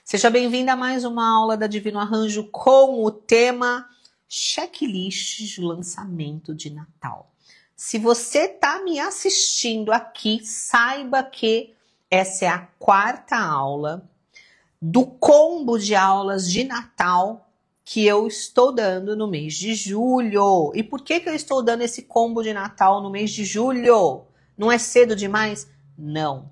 Seja bem-vinda a mais uma aula da Divino Arranjo com o tema checklist de lançamento de Natal. Se você está me assistindo aqui, saiba que essa é a quarta aula do combo de aulas de Natal que eu estou dando no mês de julho. E por que eu estou dando esse combo de Natal no mês de julho? Não é cedo demais? Não.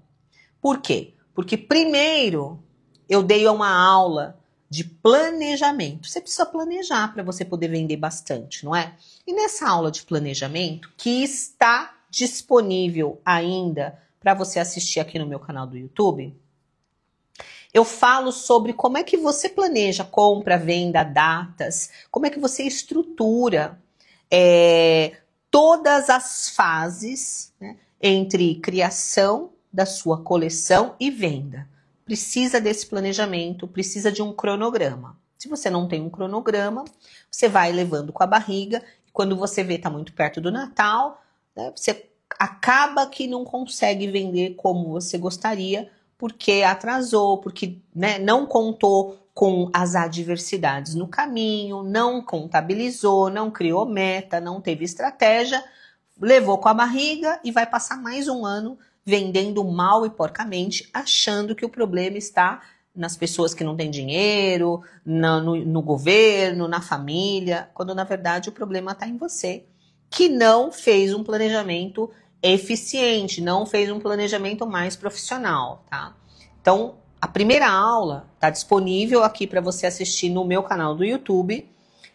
Por quê? Porque primeiro eu dei uma aula de planejamento. Você precisa planejar para você poder vender bastante, não é? E nessa aula de planejamento, que está disponível ainda para você assistir aqui no meu canal do YouTube, eu falo sobre como é que você planeja compra, venda, datas, como é que você estrutura todas as fases, né, entre criação da sua coleção e venda. Precisa desse planejamento, precisa de um cronograma. Se você não tem um cronograma, você vai levando com a barriga. Quando você vê, está muito perto do Natal, né, você acaba que não consegue vender como você gostaria, porque atrasou, porque né, não contou com as adversidades no caminho, não contabilizou, não criou meta, não teve estratégia, levou com a barriga e vai passar mais um ano vendendo mal e porcamente, achando que o problema está nas pessoas que não têm dinheiro, no governo, na família, quando na verdade o problema está em você, que não fez um planejamento eficiente, não fez um planejamento mais profissional, tá? Então, a primeira aula está disponível aqui para você assistir no meu canal do YouTube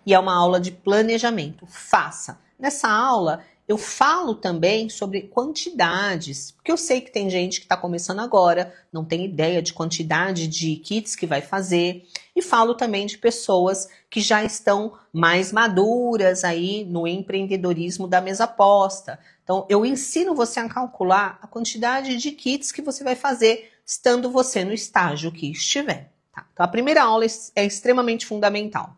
e é uma aula de planejamento. Faça. Nessa aula, eu falo também sobre quantidades, porque eu sei que tem gente que está começando agora, não tem ideia de quantidade de kits que vai fazer, e falo também de pessoas que já estão mais maduras aí no empreendedorismo da mesa posta. Então, eu ensino você a calcular a quantidade de kits que você vai fazer estando você no estágio que estiver. Tá? Então, a primeira aula é extremamente fundamental.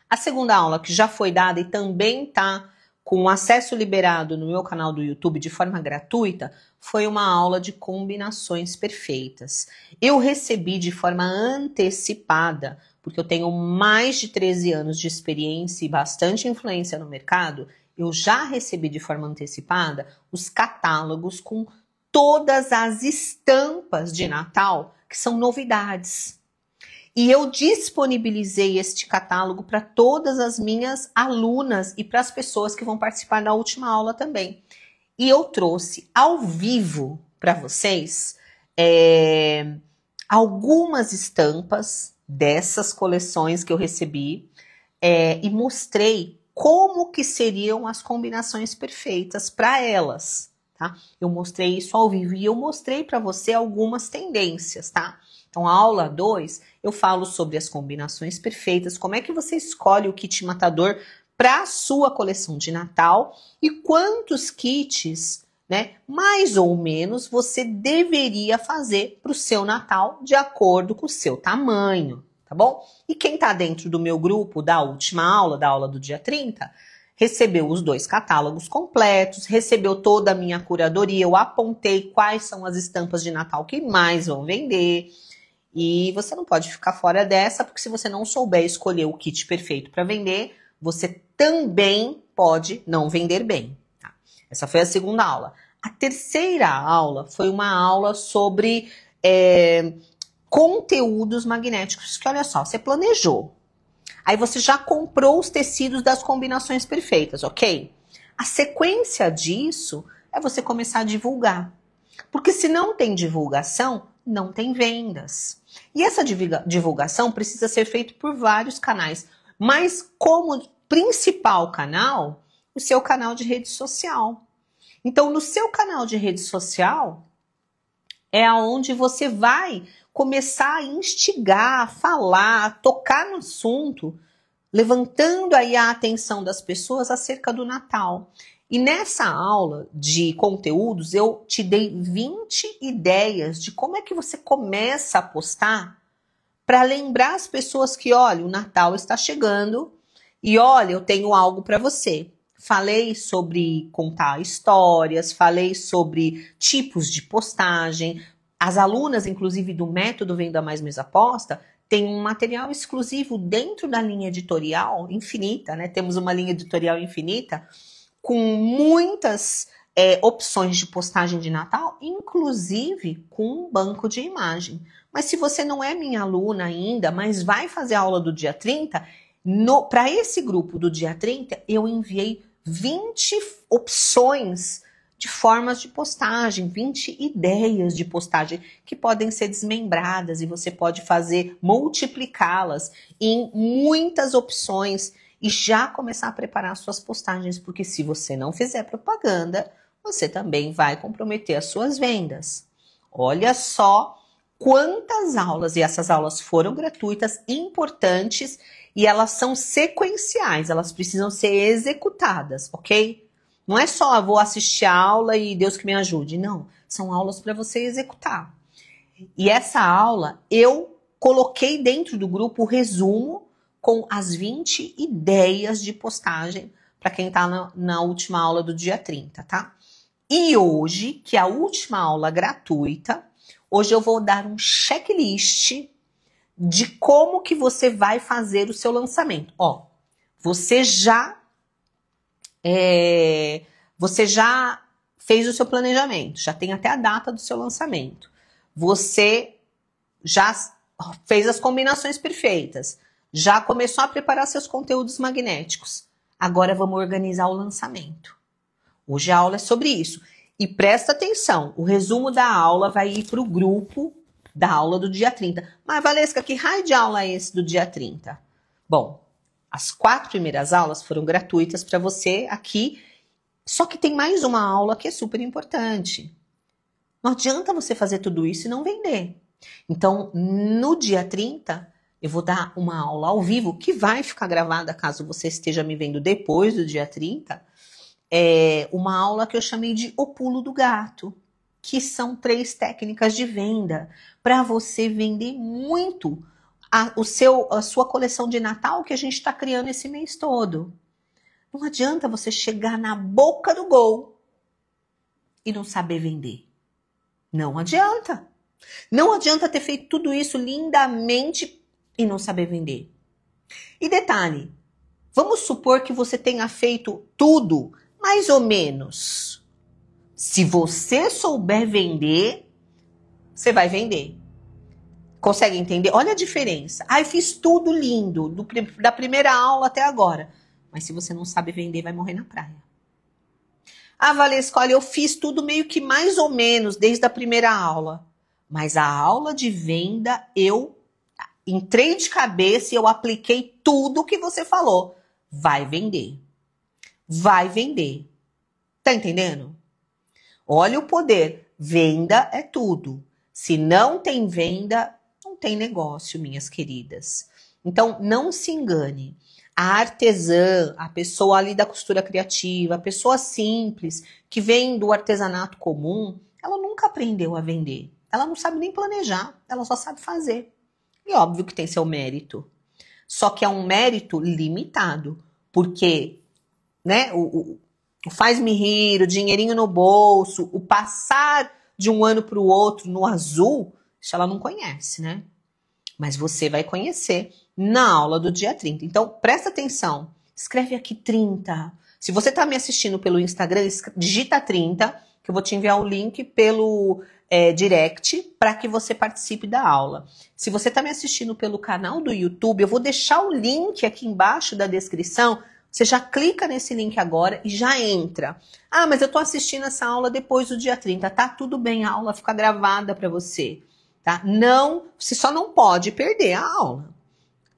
A segunda aula, que já foi dada e também está com acesso liberado no meu canal do YouTube de forma gratuita, foi uma aula de combinações perfeitas. Eu recebi de forma antecipada, porque eu tenho mais de 13 anos de experiência e bastante influência no mercado, eu já recebi de forma antecipada os catálogos com todas as estampas de Natal, que são novidades. E eu disponibilizei este catálogo para todas as minhas alunas e para as pessoas que vão participar da última aula também. E eu trouxe ao vivo para vocês algumas estampas dessas coleções que eu recebi e mostrei como que seriam as combinações perfeitas para elas. Tá? Eu mostrei isso ao vivo e eu mostrei para você algumas tendências, tá? Então, a aula 2, eu falo sobre as combinações perfeitas, como é que você escolhe o kit matador para a sua coleção de Natal e quantos kits, né, mais ou menos, você deveria fazer para o seu Natal de acordo com o seu tamanho, tá bom? E quem está dentro do meu grupo da última aula, da aula do dia 30, recebeu os 2 catálogos completos, recebeu toda a minha curadoria, eu apontei quais são as estampas de Natal que mais vão vender. E você não pode ficar fora dessa, porque se você não souber escolher o kit perfeito para vender, você também pode não vender bem. Tá? Essa foi a segunda aula. A terceira aula foi uma aula sobre conteúdos magnéticos, que olha só, você planejou. Aí você já comprou os tecidos das combinações perfeitas, ok? A sequência disso é você começar a divulgar. Porque se não tem divulgação, não tem vendas. E essa divulgação precisa ser feita por vários canais. Mas como principal canal, o seu canal de rede social. Então, no seu canal de rede social, é aonde você vai começar a instigar, a falar, a tocar no assunto, levantando aí a atenção das pessoas acerca do Natal. E nessa aula de conteúdos, eu te dei 20 ideias de como é que você começa a postar para lembrar as pessoas que, olha, o Natal está chegando e, olha, eu tenho algo para você. Falei sobre contar histórias, falei sobre tipos de postagem, As alunas, inclusive, do método Venda Mais Mês Aposta, tem um material exclusivo dentro da linha editorial infinita, né? Temos uma linha editorial infinita com muitas opções de postagem de Natal, inclusive com um banco de imagem. Mas se você não é minha aluna ainda, mas vai fazer a aula do dia 30, para esse grupo do dia 30, eu enviei 20 opções de formas de postagem, 20 ideias de postagem que podem ser desmembradas e você pode multiplicá-las em muitas opções e já começar a preparar suas postagens, porque se você não fizer propaganda, você também vai comprometer as suas vendas. Olha só quantas aulas, e essas aulas foram gratuitas, importantes, e elas são sequenciais, elas precisam ser executadas, ok? Não é só vou assistir a aula e Deus que me ajude. Não, são aulas para você executar. E essa aula eu coloquei dentro do grupo o resumo com as 20 ideias de postagem para quem está na última aula do dia 30, tá? E hoje, que é a última aula gratuita, hoje eu vou dar um checklist de como que você vai fazer o seu lançamento. Ó, você já fez o seu planejamento, já tem até a data do seu lançamento. Você já fez as combinações perfeitas, já começou a preparar seus conteúdos magnéticos. Agora vamos organizar o lançamento. Hoje a aula é sobre isso. E presta atenção, o resumo da aula vai ir para o grupo da aula do dia 30. Mas, Valesca, que raio de aula é esse do dia 30? Bom, as 4 primeiras aulas foram gratuitas para você aqui, só que tem mais uma aula que é super importante. Não adianta você fazer tudo isso e não vender. Então, no dia 30, eu vou dar uma aula ao vivo, que vai ficar gravada caso você esteja me vendo depois do dia 30, uma aula que eu chamei de O Pulo do Gato, que são 3 técnicas de venda para você vender muito a sua coleção de Natal que a gente está criando esse mês todo. Não adianta você chegar na boca do gol e não saber vender. Não adianta. Não adianta ter feito tudo isso lindamente e não saber vender. E detalhe, vamos supor que você tenha feito tudo mais ou menos. Se você souber vender, você vai vender. Consegue entender? Olha a diferença. Eu fiz tudo lindo, da primeira aula até agora. Mas se você não sabe vender, vai morrer na praia. Valesca, olha, eu fiz tudo meio que mais ou menos desde a primeira aula. Mas a aula de venda, eu entrei de cabeça e eu apliquei tudo o que você falou. Vai vender. Vai vender. Tá entendendo? Olha o poder. Venda é tudo. Se não tem venda, não tem negócio, minhas queridas. Então, não se engane. A artesã, a pessoa ali da costura criativa, a pessoa simples, que vem do artesanato comum, ela nunca aprendeu a vender. Ela não sabe nem planejar, ela só sabe fazer. E óbvio que tem seu mérito. Só que é um mérito limitado, porque, né, o faz-me rir, o dinheirinho no bolso, o passar de um ano para o outro no azul, isso ela não conhece, né? Mas você vai conhecer na aula do dia 30. Então, presta atenção. Escreve aqui 30. Se você está me assistindo pelo Instagram, digita 30, que eu vou te enviar o link pelo direct para que você participe da aula. Se você está me assistindo pelo canal do YouTube, eu vou deixar o link aqui embaixo da descrição. Você já clica nesse link agora e já entra. Mas eu estou assistindo essa aula depois do dia 30. Tá tudo bem, a aula fica gravada para você. Tá? Não, você só não pode perder a aula.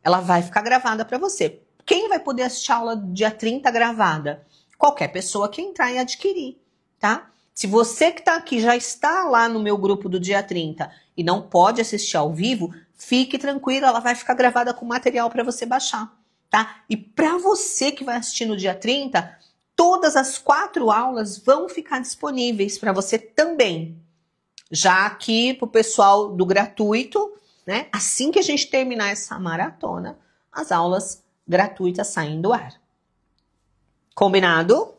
Ela vai ficar gravada para você. Quem vai poder assistir a aula do dia 30 gravada? Qualquer pessoa que entrar e adquirir, tá? Se você que está aqui já está lá no meu grupo do dia 30 e não pode assistir ao vivo, fique tranquilo, ela vai ficar gravada com material para você baixar, tá? E para você que vai assistir no dia 30, todas as 4 aulas vão ficar disponíveis para você também. Já aqui para o pessoal do gratuito, né? Assim que a gente terminar essa maratona, as aulas gratuitas saem do ar. Combinado?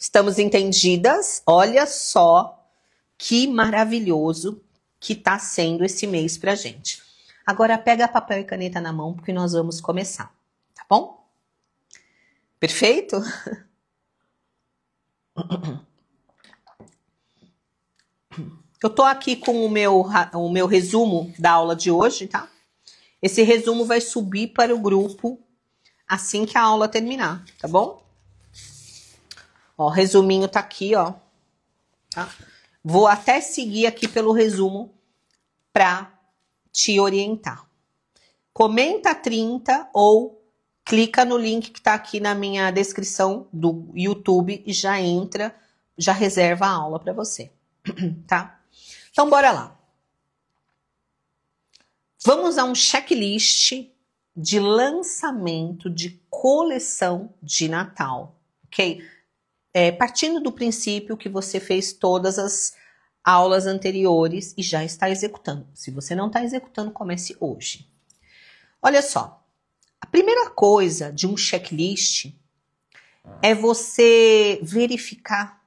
Estamos entendidas? Olha só que maravilhoso que tá sendo esse mês pra gente. Agora pega papel e caneta na mão, porque nós vamos começar, tá bom? Perfeito? Eu tô aqui com o meu resumo da aula de hoje, tá? Esse resumo vai subir para o grupo assim que a aula terminar, tá bom? Ó, o resuminho tá aqui, ó. Tá? Vou até seguir aqui pelo resumo para te orientar. Comenta 30 ou clica no link que tá aqui na minha descrição do YouTube e já entra, já reserva a aula para você, tá? Então, bora lá. Vamos a um checklist de lançamento de coleção de Natal, ok? Partindo do princípio que você fez todas as aulas anteriores e já está executando. Se você não está executando, comece hoje. Olha só, a primeira coisa de um checklist é você verificar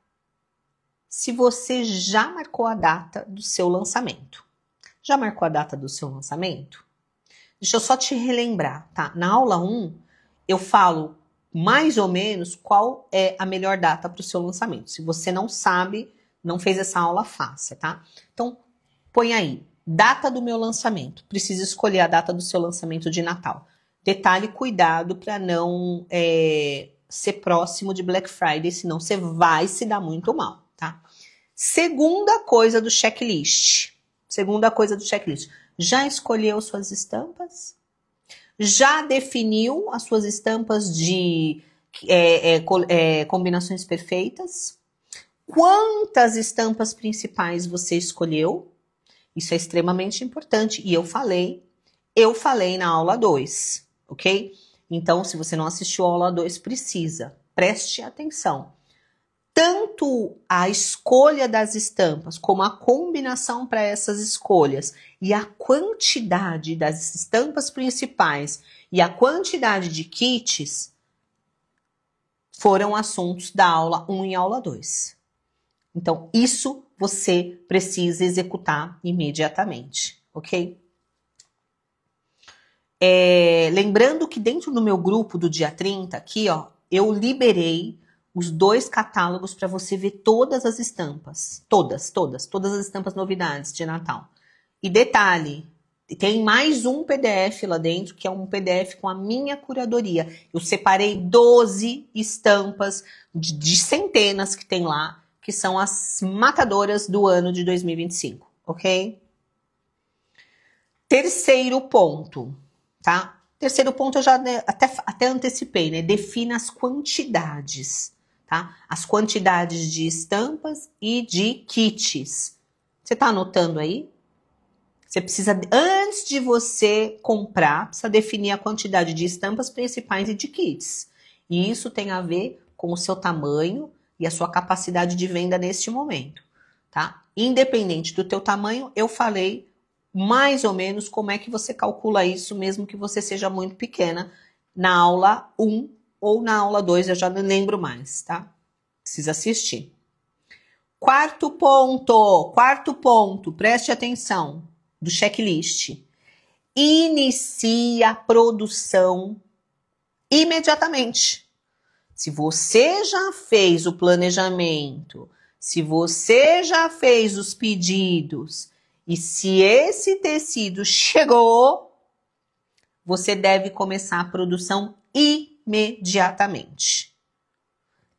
se você já marcou a data do seu lançamento. Já marcou a data do seu lançamento? Deixa eu só te relembrar, tá? Na aula 1, eu falo mais ou menos qual é a melhor data para o seu lançamento. Se você não sabe, não fez essa aula, faça, tá? Então, põe aí, data do meu lançamento. Precisa escolher a data do seu lançamento de Natal. Detalhe, cuidado para não ser próximo de Black Friday, senão você vai se dar muito mal, tá? Segunda coisa do checklist. Já escolheu suas estampas? Já definiu as suas estampas de combinações perfeitas? Quantas estampas principais você escolheu? Isso é extremamente importante. E eu falei na aula 2, ok? Então, se você não assistiu a aula 2, preste atenção. Tanto a escolha das estampas, como a combinação para essas escolhas e a quantidade das estampas principais e a quantidade de kits foram assuntos da aula 1 e aula 2. Então, isso você precisa executar imediatamente, ok? Lembrando que dentro do meu grupo do dia 30, aqui, ó, eu liberei os 2 catálogos para você ver todas as estampas. Todas as estampas novidades de Natal. E detalhe, tem mais um PDF lá dentro, que é um PDF com a minha curadoria. Eu separei 12 estampas de centenas que tem lá, que são as matadoras do ano de 2025, ok? Terceiro ponto, tá? Terceiro ponto eu já até antecipei, né? Defina as quantidades. Tá? As quantidades de estampas e de kits. Você tá anotando aí? Você precisa, antes de você comprar, precisa definir a quantidade de estampas principais e de kits. E isso tem a ver com o seu tamanho e a sua capacidade de venda neste momento, tá? Independente do teu tamanho, eu falei mais ou menos como é que você calcula isso, mesmo que você seja muito pequena, na aula 1 ou na aula 2, eu já não lembro mais, tá? Precisa assistir. Quarto ponto, preste atenção, do checklist. Inicie a produção imediatamente. Se você já fez o planejamento, se você já fez os pedidos, e se esse tecido chegou, você deve começar a produção imediatamente.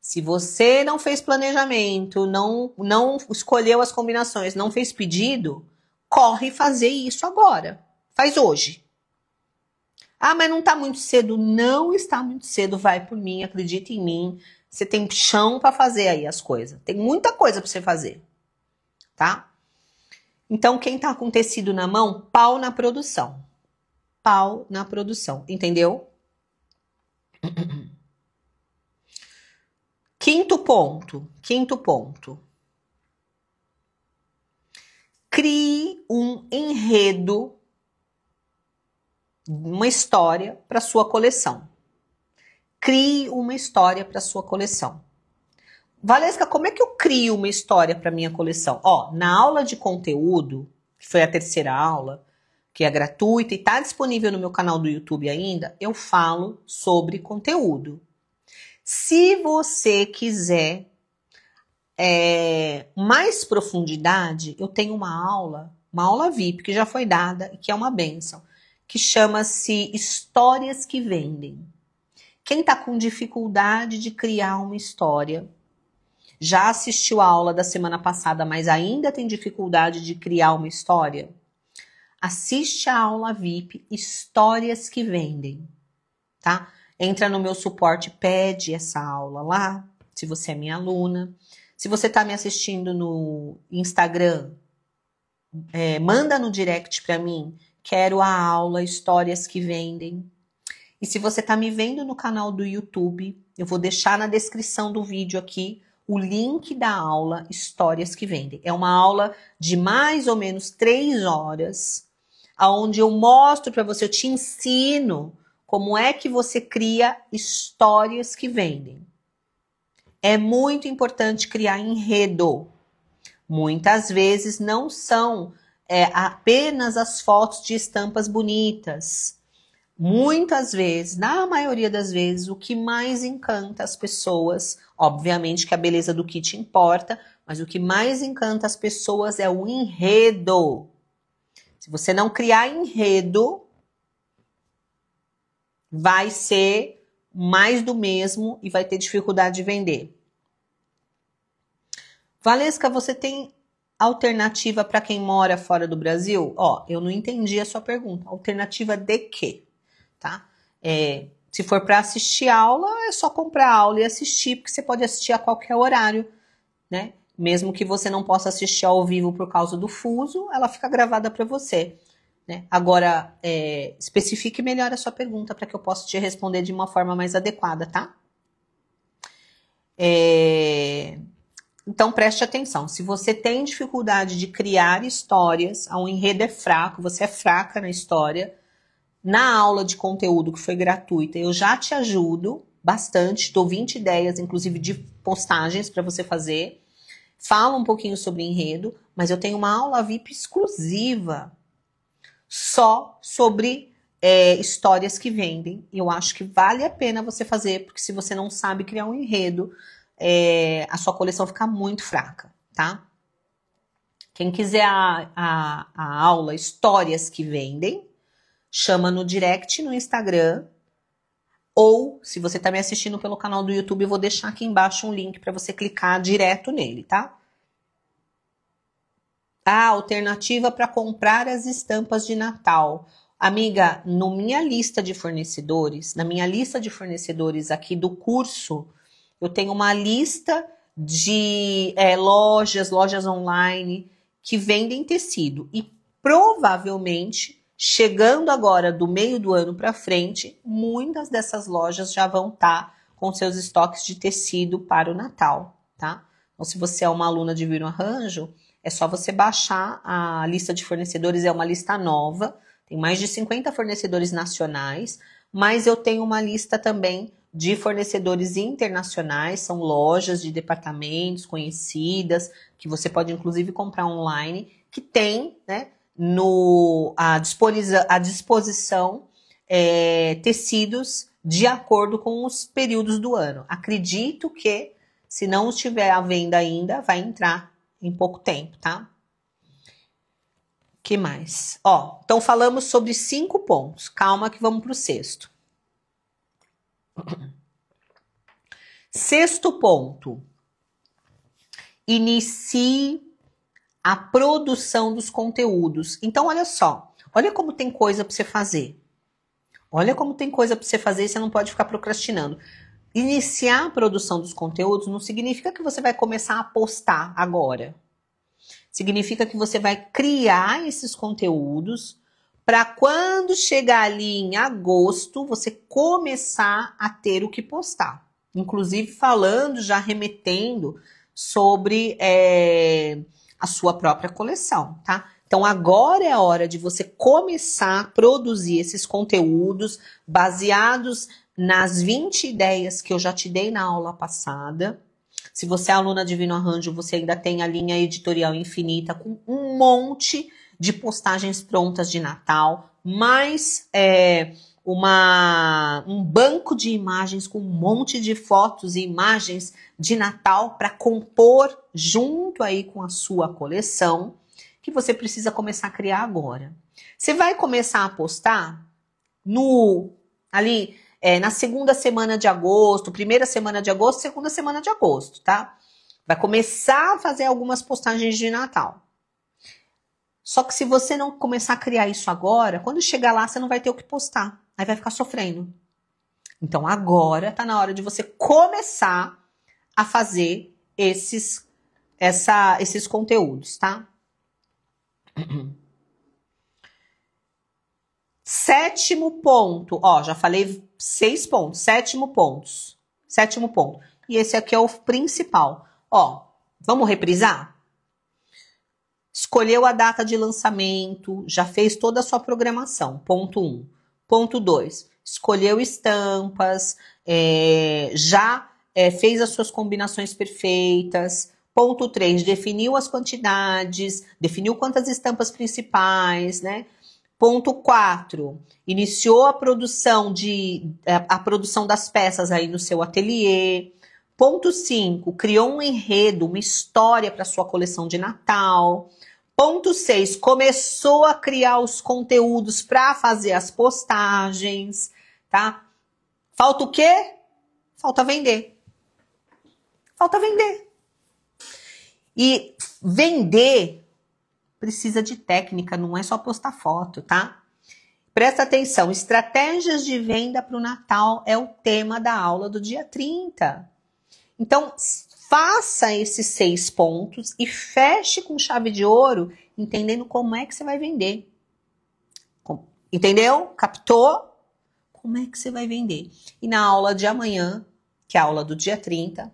Se você não fez planejamento, não escolheu as combinações, não fez pedido, corre fazer isso agora. Faz hoje. Ah, mas não está muito cedo. Não está muito cedo. Vai por mim, acredita em mim. Você tem chão para fazer aí as coisas. Tem muita coisa para você fazer. Tá? Então, quem está com tecido na mão, pau na produção. Pau na produção. Entendeu? Quinto ponto. Crie um enredo, uma história para sua coleção. Crie uma história para sua coleção. Valesca, como é que eu crio uma história para minha coleção? Ó, na aula de conteúdo, que foi a terceira aula, que é gratuita e está disponível no meu canal do YouTube ainda, eu falo sobre conteúdo. Se você quiser mais profundidade, eu tenho uma aula VIP que já foi dada e que é uma bênção, que chama-se Histórias que Vendem. Quem está com dificuldade de criar uma história, já assistiu a aula da semana passada, mas ainda tem dificuldade de criar uma história? Assiste a aula VIP Histórias que Vendem, tá? Entra no meu suporte, pede essa aula lá, se você é minha aluna. Se você está me assistindo no Instagram, manda no direct para mim, quero a aula Histórias que Vendem. E se você está me vendo no canal do YouTube, eu vou deixar na descrição do vídeo aqui o link da aula Histórias que Vendem. É uma aula de mais ou menos 3 horas, onde eu mostro para você, eu te ensino como é que você cria histórias que vendem. É muito importante criar enredo. Muitas vezes não são apenas as fotos de estampas bonitas. Muitas vezes, na maioria das vezes, o que mais encanta as pessoas, obviamente que a beleza do kit importa, mas o que mais encanta as pessoas é o enredo. Se você não criar enredo, vai ser mais do mesmo e vai ter dificuldade de vender. Valesca, você tem alternativa para quem mora fora do Brasil? Eu não entendi a sua pergunta. Alternativa de quê? Tá? Se for para assistir aula, é só comprar a aula e assistir, porque você pode assistir a qualquer horário, né? Mesmo que você não possa assistir ao vivo por causa do fuso, ela fica gravada para você, né? Agora, especifique melhor a sua pergunta para que eu possa te responder de uma forma mais adequada, tá? Então, preste atenção. Se você tem dificuldade de criar histórias, o enredo é fraco, você é fraca na história, na aula de conteúdo que foi gratuita, eu já te ajudo bastante, dou 20 ideias, inclusive de postagens para você fazer. Falo um pouquinho sobre enredo, mas eu tenho uma aula VIP exclusiva só sobre histórias que vendem. Eu acho que vale a pena você fazer, porque se você não sabe criar um enredo, a sua coleção fica muito fraca, tá? Quem quiser a aula Histórias que Vendem, chama no direct no Instagram, ou se você está me assistindo pelo canal do YouTube, eu vou deixar aqui embaixo um link para você clicar direto nele, tá? A alternativa para comprar as estampas de Natal. Amiga, na minha lista de fornecedores aqui do curso, eu tenho uma lista de lojas online que vendem tecido. E provavelmente, chegando agora do meio do ano para frente, muitas dessas lojas já vão estar com seus estoques de tecido para o Natal, tá? Então, se você é uma aluna de Viro Arranjo, é só você baixar a lista de fornecedores, é uma lista nova, tem mais de 50 fornecedores nacionais, mas eu tenho uma lista também de fornecedores internacionais, são lojas de departamentos conhecidas, que você pode inclusive comprar online, que tem, né, à disposição tecidos de acordo com os períodos do ano. Acredito que, se não estiver à venda ainda, vai entrar em pouco tempo, tá? Que mais? Então falamos sobre 5 pontos. Calma que vamos para o sexto. Sexto ponto. Inicie a produção dos conteúdos. Então, olha só. Olha como tem coisa para você fazer. Olha como tem coisa para você fazer e você não pode ficar procrastinando. Iniciar a produção dos conteúdos não significa que você vai começar a postar agora. Significa que você vai criar esses conteúdos para quando chegar ali em agosto, você começar a ter o que postar. Inclusive falando, já remetendo sobre a sua própria coleção, tá? Então agora é a hora de você começar a produzir esses conteúdos baseados nas 20 ideias que eu já te dei na aula passada. Se você é aluna de Viro Arranjo, você ainda tem a linha editorial infinita com um monte de postagens prontas de Natal, mais um banco de imagens com um monte de fotos e imagens de Natal para compor junto aí com a sua coleção, que você precisa começar a criar agora. Você vai começar a postar na segunda semana de agosto, primeira semana de agosto, segunda semana de agosto, tá? Vai começar a fazer algumas postagens de Natal. Só que se você não começar a criar isso agora, quando chegar lá você não vai ter o que postar. Aí vai ficar sofrendo. Então agora tá na hora de você começar a fazer esses conteúdos, tá? Sétimo ponto, ó, já falei 6 pontos, sétimo ponto. E esse aqui é o principal. Ó, vamos reprisar? Escolheu a data de lançamento, já fez toda a sua programação, ponto 1. Ponto 2, escolheu estampas, já fez as suas combinações perfeitas. Ponto 3, definiu as quantidades, definiu quantas estampas principais, né? Ponto 4, iniciou a produção das peças aí no seu ateliê. Ponto 5, criou um enredo, uma história para sua coleção de Natal. Ponto 6, começou a criar os conteúdos para fazer as postagens, tá? Falta o quê? Falta vender. Falta vender. E vender precisa de técnica, não é só postar foto, tá? Presta atenção, estratégias de venda para o Natal é o tema da aula do dia 30. Então, faça esses 6 pontos e feche com chave de ouro, entendendo como é que você vai vender. Entendeu? Captou? Como é que você vai vender? E na aula de amanhã, que é a aula do dia 30,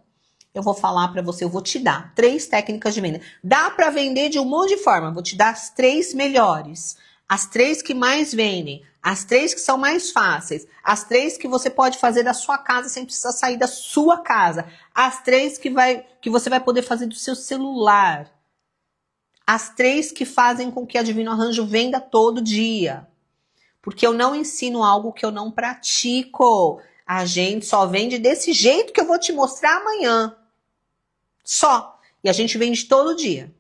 eu vou falar para você, eu vou te dar 3 técnicas de venda. Dá para vender de um monte de forma, vou te dar as 3 melhores, as 3 que mais vendem, as 3 que são mais fáceis, as 3 que você pode fazer da sua casa sem precisar sair da sua casa, as 3 que você vai poder fazer do seu celular, as 3 que fazem com que a Divino Arranjo venda todo dia. Porque eu não ensino algo que eu não pratico. A gente só vende desse jeito que eu vou te mostrar amanhã. Só. E a gente vende todo dia.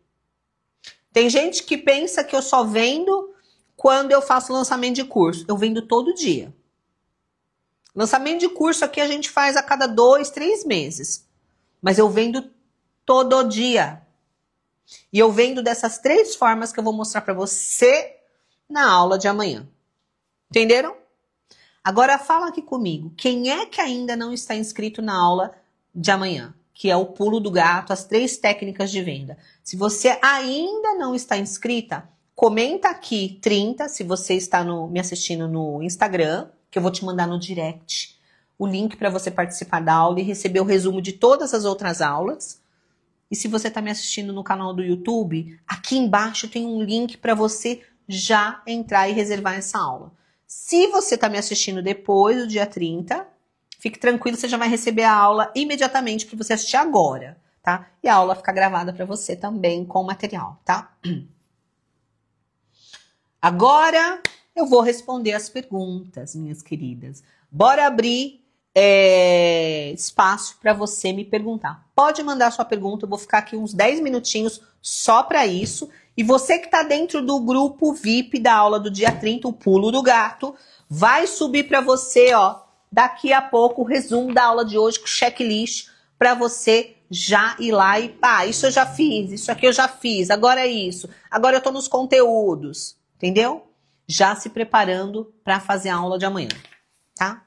Tem gente que pensa que eu só vendo quando eu faço lançamento de curso. Eu vendo todo dia. Lançamento de curso aqui a gente faz a cada 2, 3 meses. Mas eu vendo todo dia. E eu vendo dessas 3 formas que eu vou mostrar para você na aula de amanhã. Entenderam? Agora fala aqui comigo. Quem é que ainda não está inscrito na aula de amanhã? Que é o pulo do gato, as 3 técnicas de venda. Se você ainda não está inscrita, comenta aqui 30, se você está me assistindo no Instagram, que eu vou te mandar no direct o link para você participar da aula e receber o resumo de todas as outras aulas. E se você está me assistindo no canal do YouTube, aqui embaixo tem um link para você já entrar e reservar essa aula. Se você está me assistindo depois do dia 30, fique tranquilo, você já vai receber a aula imediatamente para você assistir agora, tá? E a aula fica gravada para você também com o material, tá? Agora eu vou responder as perguntas, minhas queridas. Bora abrir espaço para você me perguntar. Pode mandar sua pergunta, eu vou ficar aqui uns 10 minutinhos só para isso. E você que está dentro do grupo VIP da aula do dia 30, o pulo do gato, vai subir para você, ó, daqui a pouco o resumo da aula de hoje com checklist para você já ir lá e pá, isso eu já fiz, isso aqui eu já fiz, agora é isso, agora eu tô nos conteúdos, entendeu? Já se preparando para fazer a aula de amanhã, tá?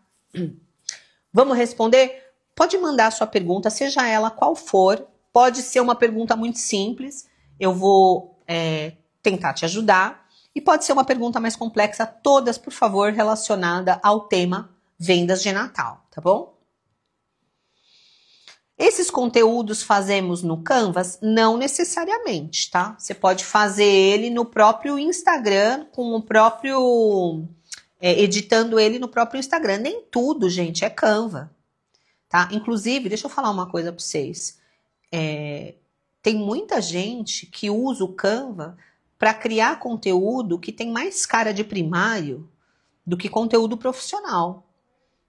Vamos responder? Pode mandar a sua pergunta, seja ela qual for, pode ser uma pergunta muito simples, eu vou tentar te ajudar, e pode ser uma pergunta mais complexa, todas, por favor, relacionada ao tema vendas de Natal, tá bom? Esses conteúdos fazemos no Canvas? Não necessariamente, tá? Você pode fazer ele no próprio Instagram, com o próprio... editando ele no próprio Instagram. Nem tudo, gente, é Canva, tá? Inclusive, deixa eu falar uma coisa para vocês. Tem muita gente que usa o Canva para criar conteúdo que tem mais cara de primário do que conteúdo profissional.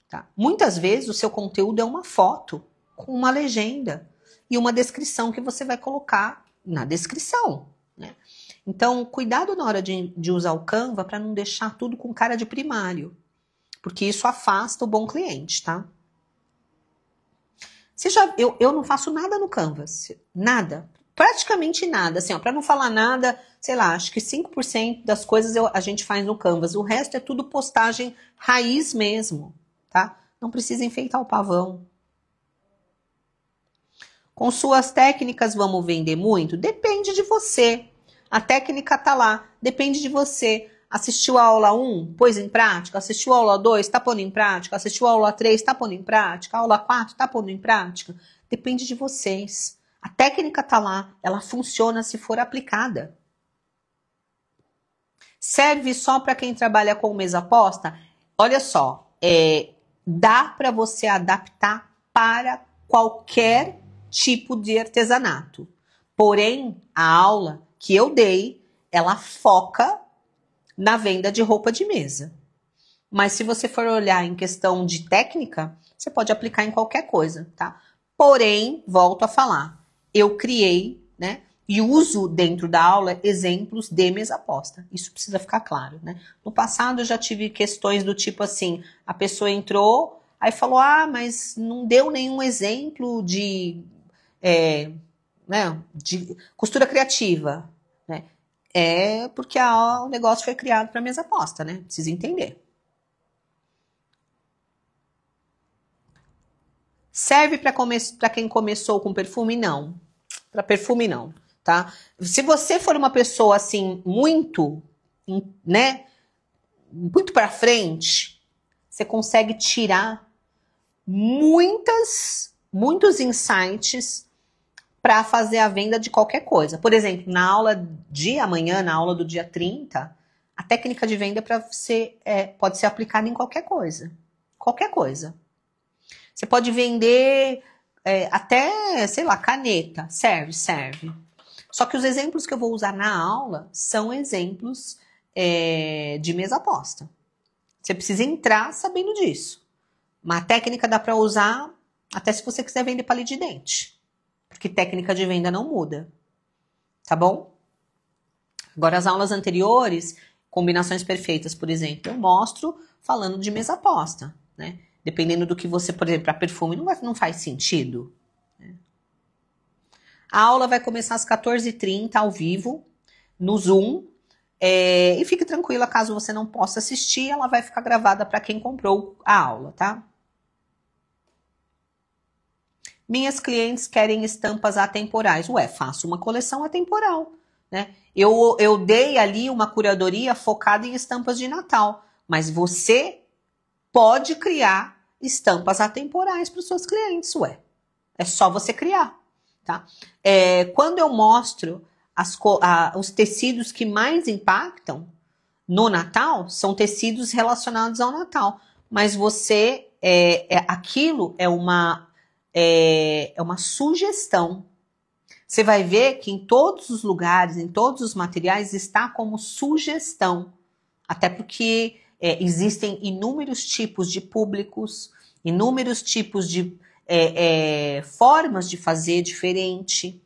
Tá? Muitas vezes o seu conteúdo é uma foto com uma legenda e uma descrição que você vai colocar na descrição, né? Então, cuidado na hora de usar o Canva para não deixar tudo com cara de primário, porque isso afasta o bom cliente, tá? Eu não faço nada no Canvas, nada, praticamente nada, assim, para não falar nada, sei lá, acho que 5% das coisas a gente faz no Canvas, o resto é tudo postagem raiz mesmo, tá? Não precisa enfeitar o pavão. Com suas técnicas vamos vender muito? Depende de você. A técnica tá lá, depende de você. Assistiu a aula 1, pôs em prática. Assistiu a aula 2, tá pondo em prática. Assistiu a aula 3, tá pondo em prática. A aula 4, tá pondo em prática. Depende de vocês. A técnica tá lá, ela funciona se for aplicada. Serve só para quem trabalha com mesa aposta? Olha só, dá para você adaptar para qualquer tipo de artesanato. Porém, a aula que eu dei, ela foca na venda de roupa de mesa. Mas se você for olhar em questão de técnica, você pode aplicar em qualquer coisa, tá? Porém, volto a falar, eu criei, né, e uso dentro da aula exemplos de mesa aposta. Isso precisa ficar claro, né? No passado eu já tive questões do tipo assim, a pessoa entrou, aí falou, mas não deu nenhum exemplo de de costura criativa, né? É porque o negócio foi criado para mesa aposta, né? Precisa entender. Serve para quem começou com perfume? Não. Para perfume, não, tá? Se você for uma pessoa assim, muito, né? Muito para frente, você consegue tirar muitos insights para fazer a venda de qualquer coisa. Por exemplo, na aula de amanhã, na aula do dia 30, a técnica de venda para você pode ser aplicada em qualquer coisa. Qualquer coisa. Você pode vender até, sei lá, caneta. Serve. Só que os exemplos que eu vou usar na aula são exemplos de mesa aposta. Você precisa entrar sabendo disso. Uma técnica dá para usar até se você quiser vender palito de dente. Porque técnica de venda não muda. Tá bom? Agora, as aulas anteriores, combinações perfeitas, por exemplo, eu mostro falando de mesa aposta, né? Dependendo do que você, por exemplo, para perfume, não faz sentido. Né? A aula vai começar às 14h30, ao vivo, no Zoom. E fique tranquila, caso você não possa assistir, ela vai ficar gravada para quem comprou a aula, tá? Minhas clientes querem estampas atemporais. Faço uma coleção atemporal, né? Eu dei ali uma curadoria focada em estampas de Natal, mas você pode criar estampas atemporais para os seus clientes, É só você criar, tá? Quando eu mostro os tecidos que mais impactam no Natal, são tecidos relacionados ao Natal. Mas você, aquilo é uma sugestão. Você vai ver que em todos os lugares, em todos os materiais, está como sugestão. Até porque existem inúmeros tipos de públicos, inúmeros tipos de formas de fazer diferente,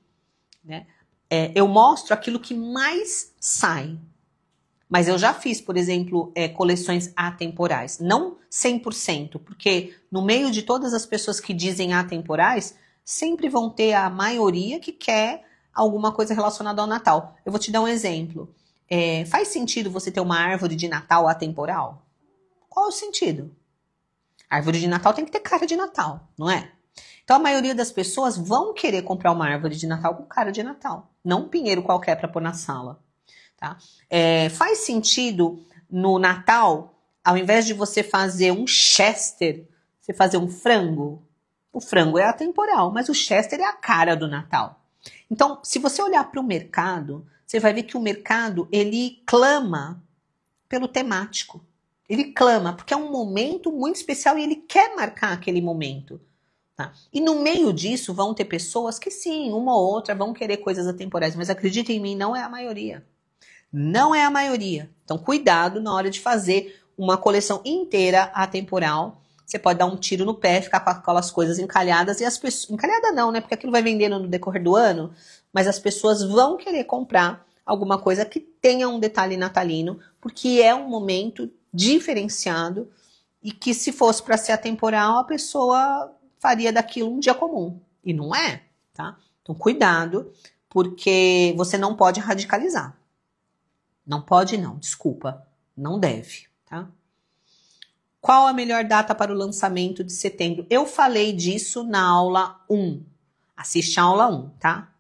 né? Eu mostro aquilo que mais sai. Mas eu já fiz, por exemplo, coleções atemporais. Não 100%, porque no meio de todas as pessoas que dizem atemporais, sempre vão ter a maioria que quer alguma coisa relacionada ao Natal. Eu vou te dar um exemplo. Faz sentido você ter uma árvore de Natal atemporal? Qual é o sentido? A árvore de Natal tem que ter cara de Natal, não é? Então a maioria das pessoas vão querer comprar uma árvore de Natal com cara de Natal. Não um pinheiro qualquer para pôr na sala. Tá? Faz sentido no Natal, ao invés de você fazer um Chester, você fazer um frango? O frango é atemporal, mas o Chester é a cara do Natal. Então, se você olhar para o mercado, você vai ver que o mercado, ele clama pelo temático. Ele clama, porque é um momento muito especial e ele quer marcar aquele momento. Tá? E no meio disso vão ter pessoas que sim, uma ou outra vão querer coisas atemporais, mas acredita em mim, não é a maioria. Não é a maioria. Então, cuidado na hora de fazer uma coleção inteira atemporal. Você pode dar um tiro no pé, ficar com aquelas coisas encalhadas. E as pessoas... Encalhada não, né? Porque aquilo vai vendendo no decorrer do ano. Mas as pessoas vão querer comprar alguma coisa que tenha um detalhe natalino. Porque é um momento diferenciado. E que se fosse para ser atemporal, a pessoa faria daquilo um dia comum. E não é, tá? Então, cuidado, porque você não pode radicalizar. Não pode não, desculpa. Não deve, tá? Qual a melhor data para o lançamento de setembro? Eu falei disso na aula 1. Assiste a aula 1, tá?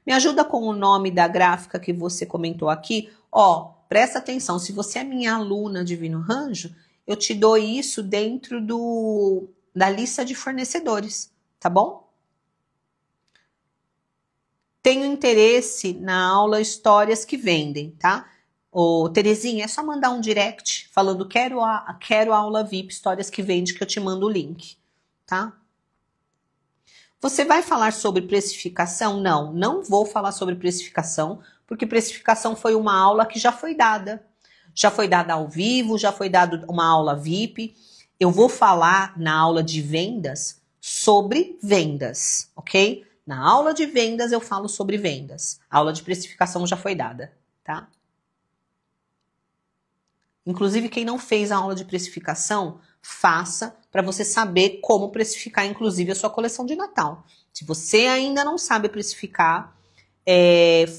Me ajuda com o nome da gráfica que você comentou aqui. Ó, presta atenção, se você é minha aluna Divino Ranjo, eu te dou isso dentro da lista de fornecedores, tá bom? Tenho interesse na aula Histórias que Vendem, tá? Ô, Terezinha, é só mandar um direct falando quero aula VIP Histórias que Vendem que eu te mando o link, tá? Você vai falar sobre precificação? Não, não vou falar sobre precificação, porque precificação foi uma aula que já foi dada. Já foi dada ao vivo, já foi dada uma aula VIP. Eu vou falar na aula de vendas sobre vendas, ok? Na aula de vendas eu falo sobre vendas. A aula de precificação já foi dada, tá? Inclusive, quem não fez a aula de precificação, faça para você saber como precificar, inclusive, a sua coleção de Natal. Se você ainda não sabe precificar,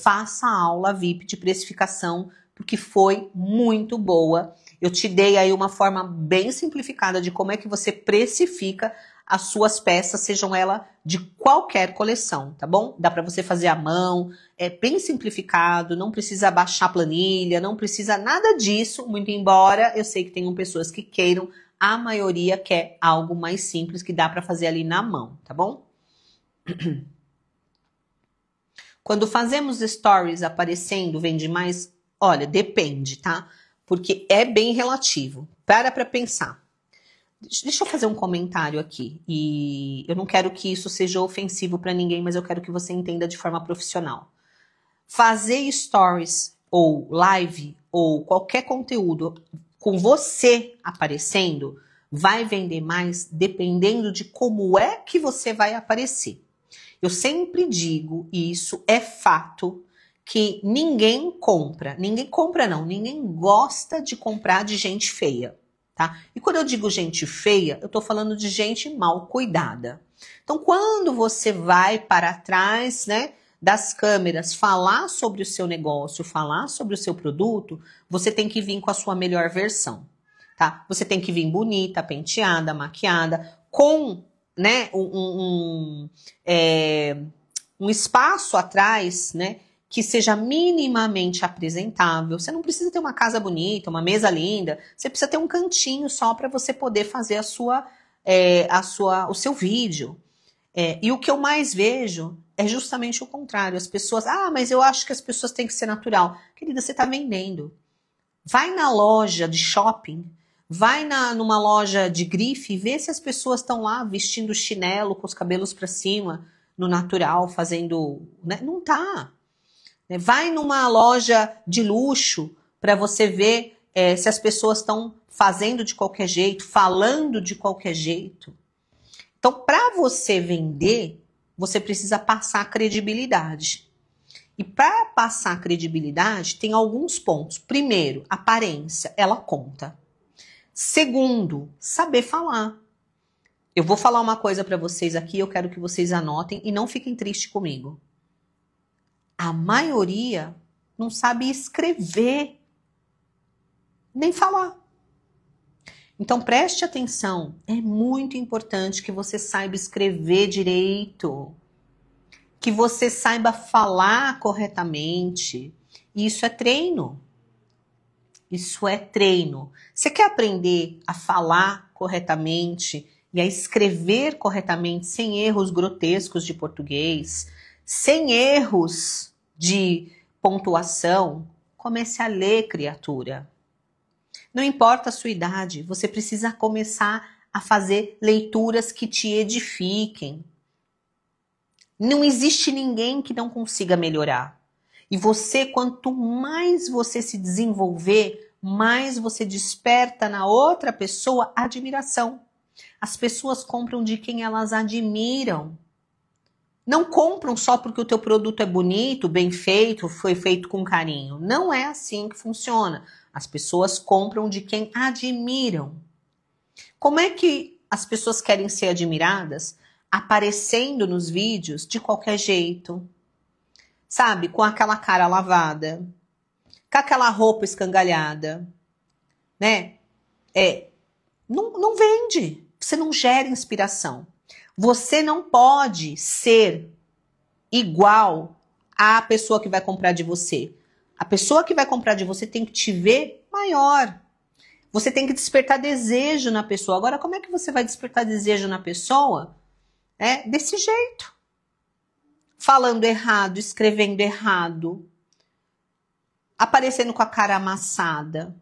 faça a aula VIP de precificação, porque foi muito boa. Eu te dei aí uma forma bem simplificada de como é que você precifica as suas peças, sejam elas de qualquer coleção, tá bom? Dá para você fazer à mão, é bem simplificado, não precisa baixar a planilha, não precisa nada disso, muito embora eu sei que tenham pessoas que queiram, a maioria quer algo mais simples que dá para fazer ali na mão, tá bom? Quando fazemos stories aparecendo, vende mais? Olha, depende, tá? Porque é bem relativo. Para pensar. Deixa eu fazer um comentário aqui. E eu não quero que isso seja ofensivo para ninguém, mas eu quero que você entenda de forma profissional. Fazer stories ou live ou qualquer conteúdo com você aparecendo vai vender mais dependendo de como é que você vai aparecer. Eu sempre digo, e isso é fato, que ninguém compra não, ninguém gosta de comprar de gente feia, tá? E quando eu digo gente feia, eu tô falando de gente mal cuidada. Então, quando você vai para trás, né, das câmeras, falar sobre o seu negócio, falar sobre o seu produto, você tem que vir com a sua melhor versão, tá? Você tem que vir bonita, penteada, maquiada, com, né, um espaço atrás, né, que seja minimamente apresentável. Você não precisa ter uma casa bonita, uma mesa linda, você precisa ter um cantinho só para você poder fazer o seu vídeo. E o que eu mais vejo é justamente o contrário. As pessoas, mas eu acho que as pessoas têm que ser natural. Querida, você está vendendo. Vai na loja de shopping, vai numa loja de grife e vê se as pessoas estão lá vestindo chinelo com os cabelos para cima, no natural, fazendo... Né? Não tá. Vai numa loja de luxo para você ver se as pessoas estão fazendo de qualquer jeito, falando de qualquer jeito. Então, para você vender, você precisa passar credibilidade. E para passar credibilidade, tem alguns pontos. Primeiro, aparência, ela conta. Segundo, saber falar. Eu vou falar uma coisa para vocês aqui, eu quero que vocês anotem e não fiquem tristes comigo. A maioria não sabe escrever, nem falar. Então preste atenção, é muito importante que você saiba escrever direito, que você saiba falar corretamente. Isso é treino. Isso é treino. Você quer aprender a falar corretamente e a escrever corretamente sem erros grotescos de português, sem erros de pontuação? Comece a ler, criatura. Não importa a sua idade, você precisa começar a fazer leituras que te edifiquem. Não existe ninguém que não consiga melhorar. E você, quanto mais você se desenvolver, mais você desperta na outra pessoa admiração. As pessoas compram de quem elas admiram. Não compram só porque o teu produto é bonito, bem feito, foi feito com carinho. Não é assim que funciona. As pessoas compram de quem admiram. Como é que as pessoas querem ser admiradas? Aparecendo nos vídeos de qualquer jeito. Sabe? Com aquela cara lavada. Com aquela roupa escangalhada. Né? Não vende. Você não gera inspiração. Você não pode ser igual à pessoa que vai comprar de você. A pessoa que vai comprar de você tem que te ver maior. Você tem que despertar desejo na pessoa. Agora, como é que você vai despertar desejo na pessoa? Desse jeito. Falando errado, escrevendo errado. Aparecendo com a cara amassada.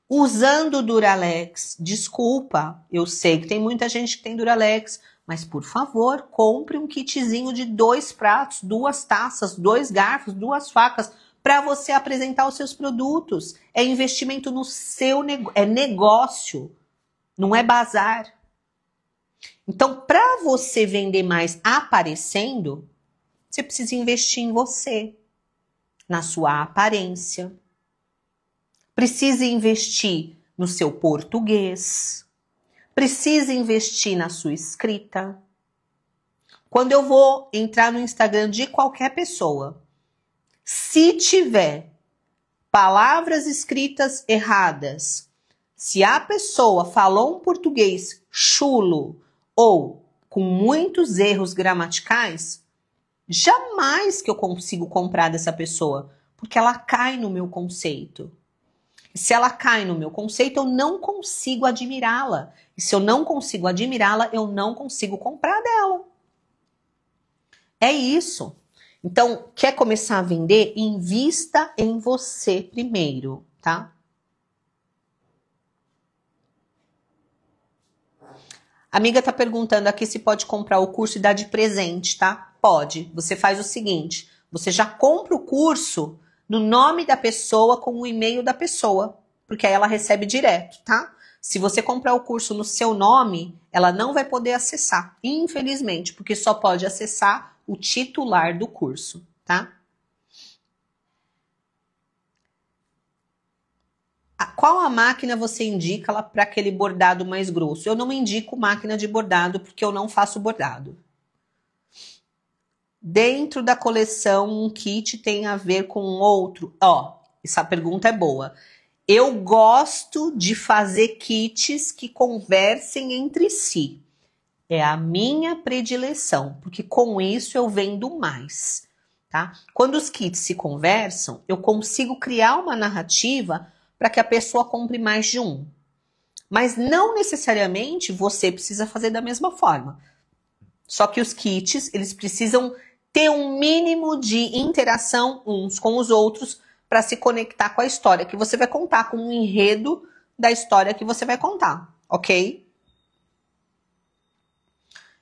Usando Duralex. Desculpa, eu sei que tem muita gente que tem Duralex, mas por favor, compre um kitzinho de 2 pratos, 2 taças, 2 garfos, 2 facas, para você apresentar os seus produtos. É investimento no seu negócio, é negócio, não é bazar. Então, para você vender mais aparecendo, você precisa investir em você, na sua aparência. Precisa investir no seu português. Precisa investir na sua escrita. Quando eu vou entrar no Instagram de qualquer pessoa, se tiver palavras escritas erradas, se a pessoa falou um português chulo ou com muitos erros gramaticais, jamais que eu consigo comprar dessa pessoa, porque ela cai no meu conceito. Se ela cai no meu conceito, eu não consigo admirá-la. E se eu não consigo admirá-la, eu não consigo comprar dela. É isso. Então, quer começar a vender? Invista em você primeiro, tá? A amiga tá perguntando aqui se pode comprar o curso e dar de presente, tá? Pode. Você faz o seguinte, você já compra o curso no nome da pessoa com o e-mail da pessoa, porque aí ela recebe direto, tá? Se você comprar o curso no seu nome, ela não vai poder acessar, infelizmente, porque só pode acessar o titular do curso, tá? Qual a máquina você indica para aquele bordado mais grosso? Eu não indico máquina de bordado porque eu não faço bordado. Dentro da coleção, um kit tem a ver com outro? Essa pergunta é boa. Eu gosto de fazer kits que conversem entre si. É a minha predileção, porque com isso eu vendo mais, tá? Quando os kits se conversam, eu consigo criar uma narrativa para que a pessoa compre mais de um. Mas não necessariamente você precisa fazer da mesma forma. Só que os kits, eles precisam ter um mínimo de interação uns com os outros para se conectar com a história que você vai contar, com o enredo da história que você vai contar, ok?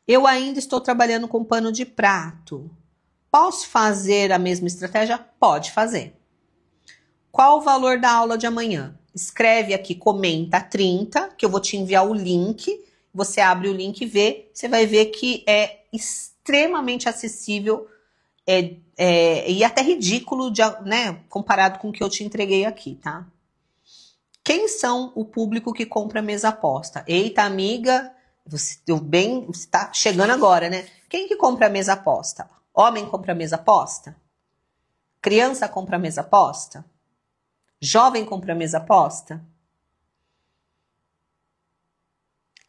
Eu ainda estou trabalhando com pano de prato. Posso fazer a mesma estratégia? Pode fazer. Qual o valor da aula de amanhã? Escreve aqui, comenta 30, que eu vou te enviar o link. Você abre o link e vê, você vai ver que é extremamente acessível e até ridículo, né, comparado com o que eu te entreguei aqui, tá? Quem são o público que compra mesa aposta? Eita, amiga, você tá chegando agora, né? Quem que compra mesa aposta? Homem compra mesa aposta? Criança compra mesa aposta? Jovem compra mesa aposta?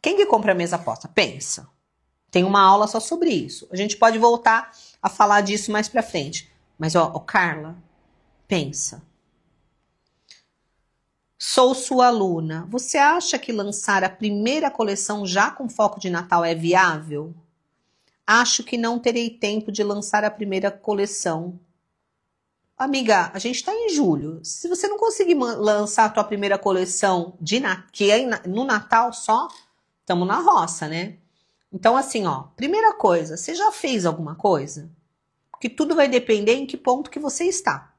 Quem que compra mesa aposta? Pensa. Tem uma aula só sobre isso. A gente pode voltar a falar disso mais pra frente. Mas, Carla, pensa. Sou sua aluna. Você acha que lançar a primeira coleção já com foco de Natal é viável? Acho que não terei tempo de lançar a primeira coleção. Amiga, a gente está em julho. Se você não conseguir lançar a tua primeira coleção que é no Natal só, estamos na roça, né? Então, assim, primeira coisa, você já fez alguma coisa? Porque tudo vai depender em que ponto que você está,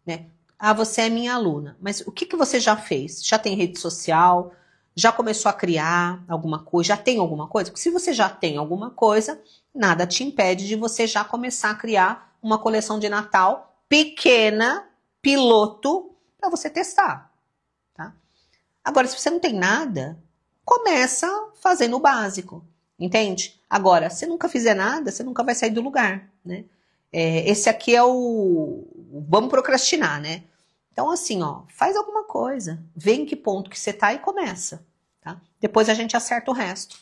né? Ah, você é minha aluna, mas o que você já fez? Já tem rede social? Já começou a criar alguma coisa? Já tem alguma coisa? Porque se você já tem alguma coisa, nada te impede de você já começar a criar uma coleção de Natal pequena, piloto, para você testar, tá? Agora, se você não tem nada, começa fazendo o básico, entende? Agora, se nunca fizer nada, você nunca vai sair do lugar, né? Esse aqui é o vamos procrastinar, né? Então, assim, ó, faz alguma coisa, vê em que ponto que você tá e começa, tá? Depois a gente acerta o resto.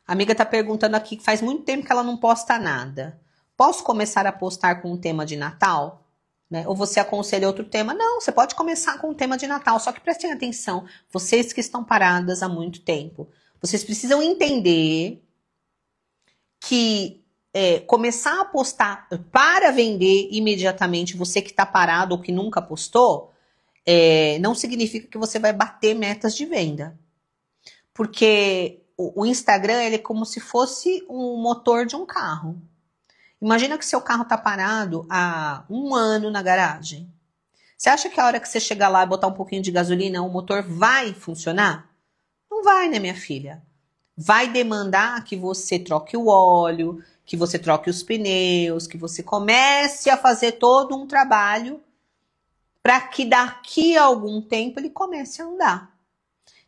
A amiga tá perguntando aqui que faz muito tempo que ela não posta nada. Posso começar a postar com um tema de Natal? Né? Ou você aconselha outro tema? Não, você pode começar com um tema de Natal, só que prestem atenção, vocês que estão paradas há muito tempo, vocês precisam entender que começar a postar para vender imediatamente, você que está parado ou que nunca postou, não significa que você vai bater metas de venda. Porque o Instagram ele é como se fosse um motor de um carro. Imagina que seu carro está parado há 1 ano na garagem. Você acha que a hora que você chegar lá e botar um pouquinho de gasolina, o motor vai funcionar? Não vai, né, minha filha? Vai demandar que você troque o óleo, que você troque os pneus, que você comece a fazer todo um trabalho para que daqui a algum tempo ele comece a andar.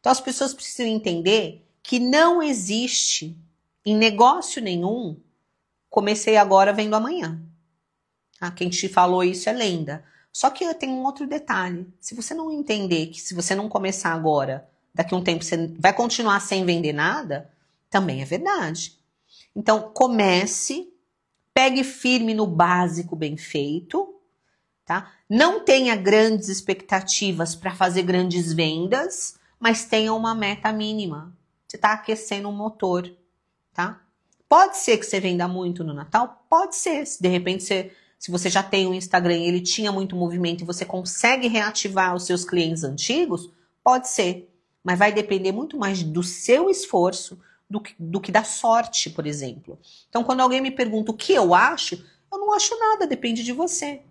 Então as pessoas precisam entender que não existe em negócio nenhum, comecei agora vendo amanhã. Quem te falou isso é lenda. Só que tem um outro detalhe. Se você não entender que se você não começar agora, daqui a um tempo você vai continuar sem vender nada, também é verdade. Então, comece, pegue firme no básico bem feito, tá? Não tenha grandes expectativas para fazer grandes vendas, mas tenha uma meta mínima. Você está aquecendo o motor, tá? Pode ser que você venda muito no Natal? Pode ser. Se de repente se você já tem um Instagram e ele tinha muito movimento e você consegue reativar os seus clientes antigos, pode ser. Mas vai depender muito mais do seu esforço do que da sorte, por exemplo. Então, quando alguém me pergunta o que eu não acho nada, depende de você.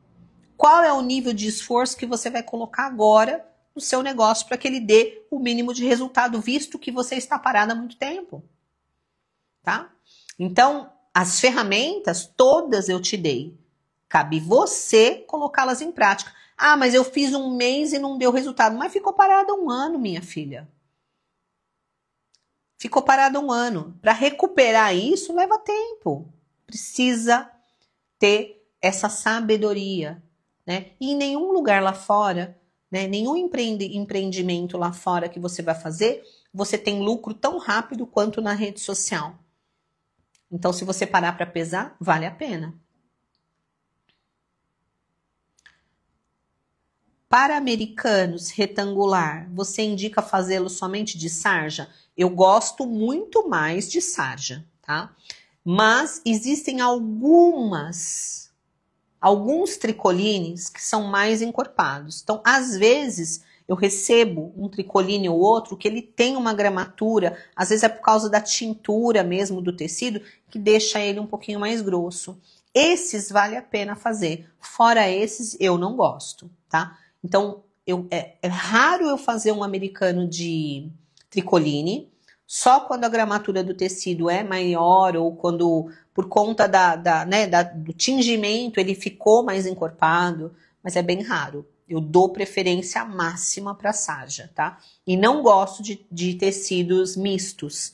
Qual é o nível de esforço que você vai colocar agora no seu negócio para que ele dê o mínimo de resultado, visto que você está parado há muito tempo? Tá? Então, as ferramentas todas eu te dei. Cabe você colocá-las em prática. Ah, mas eu fiz 1 mês e não deu resultado. Mas ficou parada 1 ano, minha filha. Ficou parada 1 ano. Para recuperar isso, leva tempo. Precisa ter essa sabedoria, né? E em nenhum lugar lá fora, né, nenhum empreendimento lá fora que você vai fazer, você tem lucro tão rápido quanto na rede social. Então, se você parar para pesar, vale a pena. Para americanos retangular, você indica fazê-lo somente de sarja? Eu gosto muito mais de sarja, tá? Mas existem alguns tricolines que são mais encorpados. Então, às vezes, eu recebo um tricoline ou outro que ele tem uma gramatura, às vezes é por causa da tintura mesmo do tecido, que deixa ele um pouquinho mais grosso. Esses vale a pena fazer. Fora esses, eu não gosto, tá? Então, é raro eu fazer um americano de tricoline, só quando a gramatura do tecido é maior ou quando, por conta do tingimento, ele ficou mais encorpado, mas é bem raro. Eu dou preferência máxima para sarja, tá? E não gosto de tecidos mistos.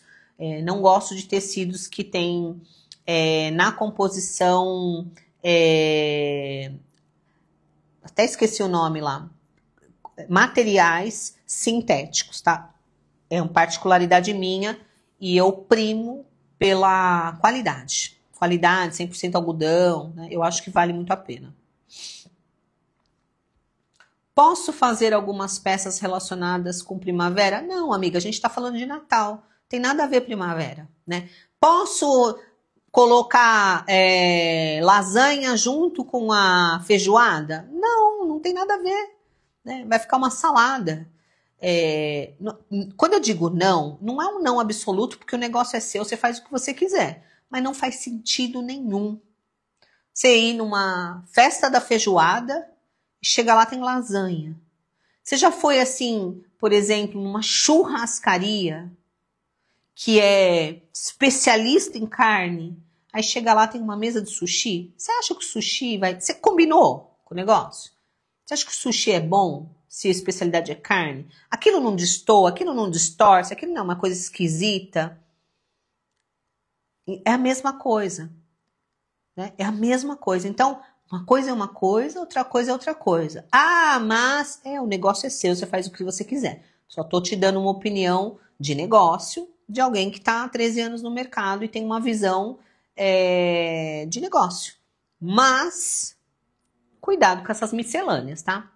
Não gosto de tecidos que tem na composição... até esqueci o nome lá. Materiais sintéticos, tá? É uma particularidade minha e eu primo pela qualidade. Qualidade, 100% algodão, né? Eu acho que vale muito a pena. Posso fazer algumas peças relacionadas com primavera? Não, amiga, a gente está falando de Natal. Tem nada a ver primavera, né? Posso colocar lasanha junto com a feijoada? Não, não tem nada a ver, né? Vai ficar uma salada. Quando eu digo não, não é um não absoluto, porque o negócio é seu, você faz o que você quiser. Mas não faz sentido nenhum. Você ir numa festa da feijoada e chega lá tem lasanha. Você já foi assim, por exemplo, numa churrascaria que é especialista em carne, aí chega lá tem uma mesa de sushi? Você acha que o sushi vai... Você combinou com o negócio? Você acha que o sushi é bom se a especialidade é carne? Aquilo não destoa, aquilo não distorce, aquilo não é uma coisa esquisita. É a mesma coisa. Né? É a mesma coisa. Então, uma coisa é uma coisa, outra coisa é outra coisa. Ah, mas o negócio é seu, você faz o que você quiser. Só tô te dando uma opinião de negócio de alguém que está há 13 anos no mercado e tem uma visão de negócio. Mas, cuidado com essas miscelâneas, tá?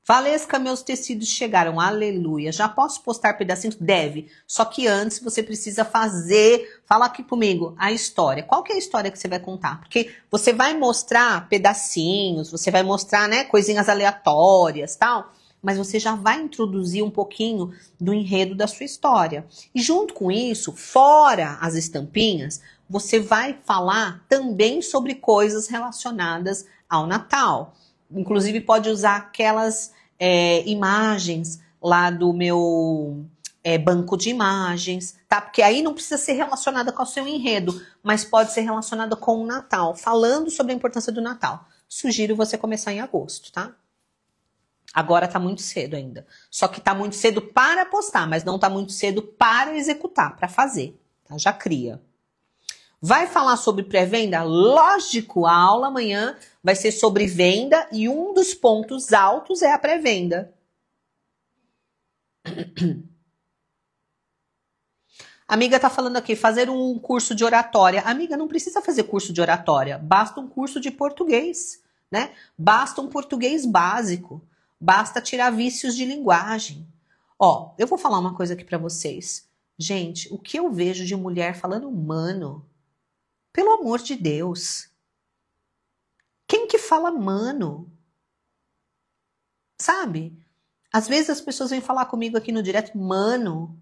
Valesca, meus tecidos chegaram, aleluia. Já posso postar pedacinhos? Deve. Só que antes você precisa fala aqui comigo, a história. Qual que é a história que você vai contar? Porque você vai mostrar pedacinhos, você vai mostrar, né, coisinhas aleatórias, tal, mas você já vai introduzir um pouquinho do enredo da sua história. E junto com isso, fora as estampinhas, você vai falar também sobre coisas relacionadas ao Natal. Inclusive pode usar aquelas imagens lá do meu banco de imagens, tá? Porque aí não precisa ser relacionada com o seu enredo, mas pode ser relacionada com o Natal, falando sobre a importância do Natal. Sugiro você começar em agosto, tá? Agora tá muito cedo ainda. Só que tá muito cedo para postar, mas não tá muito cedo para executar, para fazer, tá? Já cria. Vai falar sobre pré-venda? Lógico, a aula amanhã vai ser sobre venda e um dos pontos altos é a pré-venda. Amiga tá falando aqui, fazer um curso de oratória. Amiga, não precisa fazer curso de oratória, basta um curso de português, né? Basta um português básico, basta tirar vícios de linguagem. Ó, eu vou falar uma coisa aqui pra vocês. Gente, o que eu vejo de mulher falando mano... Pelo amor de Deus. Quem que fala mano? Sabe? Às vezes as pessoas vêm falar comigo aqui no direto, mano,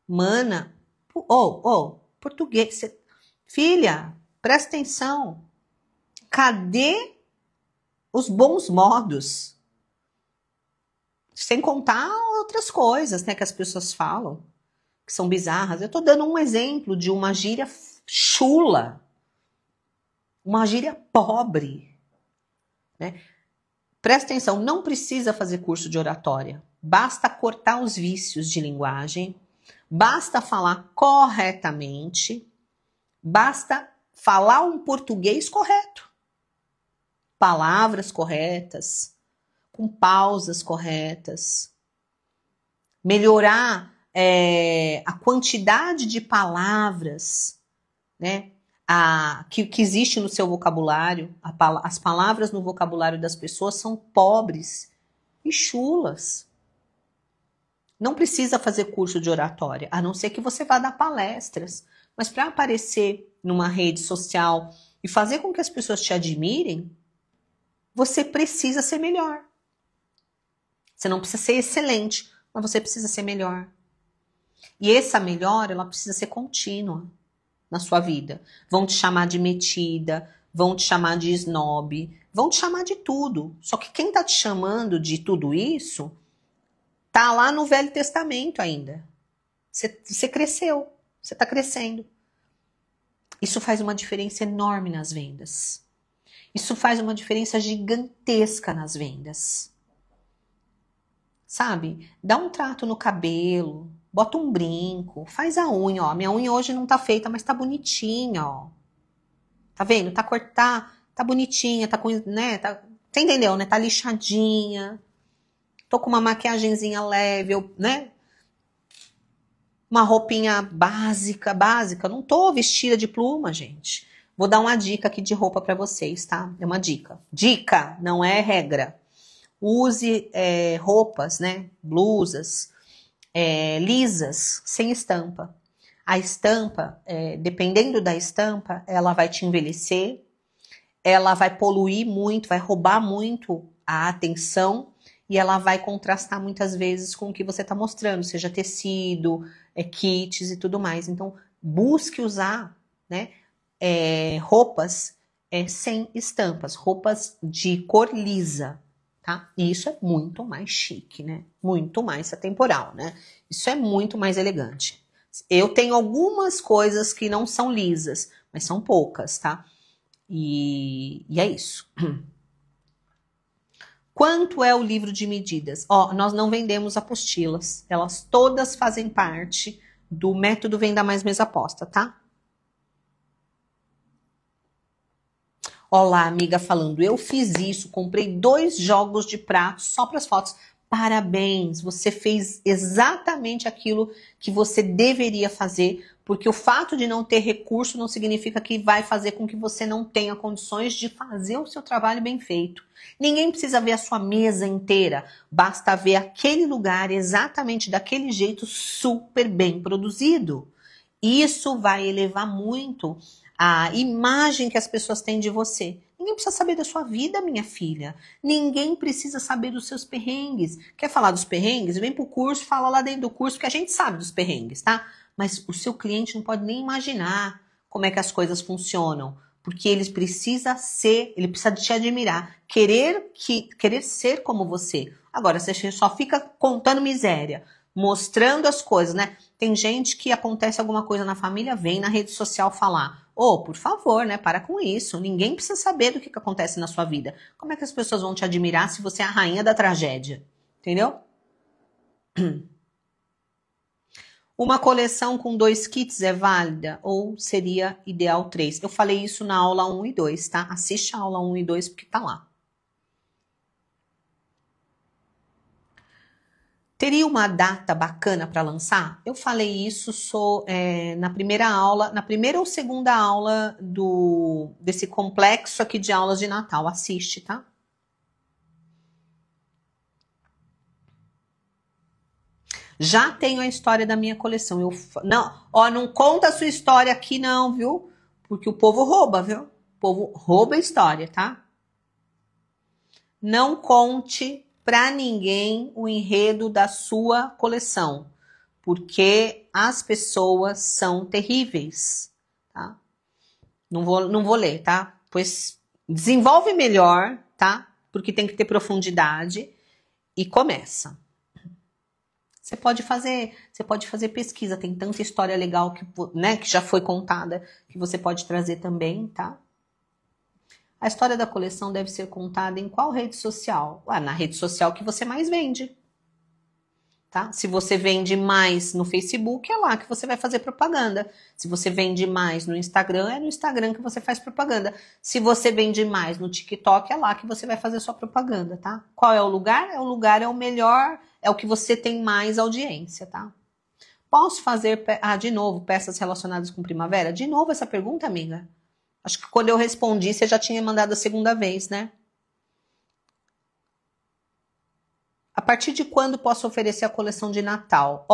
mana. Português. Filha, presta atenção. Cadê os bons modos? Sem contar outras coisas, né, que as pessoas falam, que são bizarras. Eu tô dando um exemplo de uma gíria chula, uma gíria pobre, né? Presta atenção, não precisa fazer curso de oratória, basta cortar os vícios de linguagem, basta falar corretamente, basta falar um português correto, palavras corretas, com pausas corretas, melhorar a quantidade de palavras, né, que existe no seu vocabulário. As palavras no vocabulário das pessoas são pobres e chulas. Não precisa fazer curso de oratória, a não ser que você vá dar palestras. Mas para aparecer numa rede social e fazer com que as pessoas te admirem, você precisa ser melhor. Você não precisa ser excelente, mas você precisa ser melhor. E essa melhora, ela precisa ser contínua na sua vida. Vão te chamar de metida, vão te chamar de snob, vão te chamar de tudo. Só que quem tá te chamando de tudo isso, tá lá no Velho Testamento ainda. Você cresceu, você tá crescendo. Isso faz uma diferença enorme nas vendas. Isso faz uma diferença gigantesca nas vendas. Sabe? Dá um trato no cabelo, bota um brinco, faz a unha, ó. Minha unha hoje não tá feita, mas tá bonitinha, ó. Tá vendo? Tá cortada, tá bonitinha, tá com, né? Você entendeu, né? Tá lixadinha. Tô com uma maquiagenzinha leve, né? Uma roupinha básica. Não tô vestida de pluma, gente. Vou dar uma dica aqui de roupa pra vocês, tá? É uma dica. Dica, não é regra. Use roupas, né? Blusas lisas, sem estampa. A estampa, dependendo da estampa, ela vai te envelhecer, ela vai poluir muito, vai roubar muito a atenção e ela vai contrastar muitas vezes com o que você está mostrando, seja tecido, kits e tudo mais. Então, busque usar, né, roupas sem estampas, roupas de cor lisa, tá? E isso é muito mais chique, né? Muito mais atemporal, né? Isso é muito mais elegante. Eu tenho algumas coisas que não são lisas, mas são poucas, tá? E é isso. Quanto é o livro de medidas? Ó, nós não vendemos apostilas. Elas todas fazem parte do método Venda Mais Mesa Aposta, tá? Olá, amiga falando, eu fiz isso, comprei 2 jogos de prato só para as fotos. Parabéns, você fez exatamente aquilo que você deveria fazer, porque o fato de não ter recurso não significa que vai fazer com que você não tenha condições de fazer o seu trabalho bem feito. Ninguém precisa ver a sua mesa inteira, basta ver aquele lugar exatamente daquele jeito super bem produzido. Isso vai elevar muito a imagem que as pessoas têm de você. Ninguém precisa saber da sua vida, minha filha. Ninguém precisa saber dos seus perrengues. Quer falar dos perrengues? Vem pro curso, fala lá dentro do curso, que a gente sabe dos perrengues, tá? Mas o seu cliente não pode nem imaginar como é que as coisas funcionam. Porque ele precisa te admirar, querer ser como você. Agora, você só fica contando miséria, mostrando as coisas, né? Tem gente que acontece alguma coisa na família, vem na rede social falar. Por favor, né? Para com isso. Ninguém precisa saber do que acontece na sua vida. Como é que as pessoas vão te admirar se você é a rainha da tragédia? Entendeu? Uma coleção com 2 kits é válida ou seria ideal 3? Eu falei isso na aula 1 e 2, tá? Assiste a aula 1 e 2 porque tá lá. Teria uma data bacana para lançar? Eu falei isso na primeira aula, na primeira ou segunda aula desse complexo aqui de aulas de Natal. Assiste, tá? Já tenho a história da minha coleção. Não conta a sua história aqui não, viu? Porque o povo rouba, viu? O povo rouba a história, tá? Não conte para ninguém o enredo da sua coleção, porque as pessoas são terríveis, tá? Não vou ler, tá? Pois desenvolve melhor, tá? Porque tem que ter profundidade e começa. Você pode fazer pesquisa, tem tanta história legal que já foi contada que você pode trazer também, tá? A história da coleção deve ser contada em qual rede social? Na rede social que você mais vende, tá? Se você vende mais no Facebook, é lá que você vai fazer propaganda. Se você vende mais no Instagram, é no Instagram que você faz propaganda. Se você vende mais no TikTok, é lá que você vai fazer sua propaganda, tá? Qual é o lugar? É o melhor, é o que você tem mais audiência, tá? Posso fazer, de novo, peças relacionadas com primavera? De novo essa pergunta, amiga? Acho que quando eu respondi, você já tinha mandado a segunda vez, né? A partir de quando posso oferecer a coleção de Natal?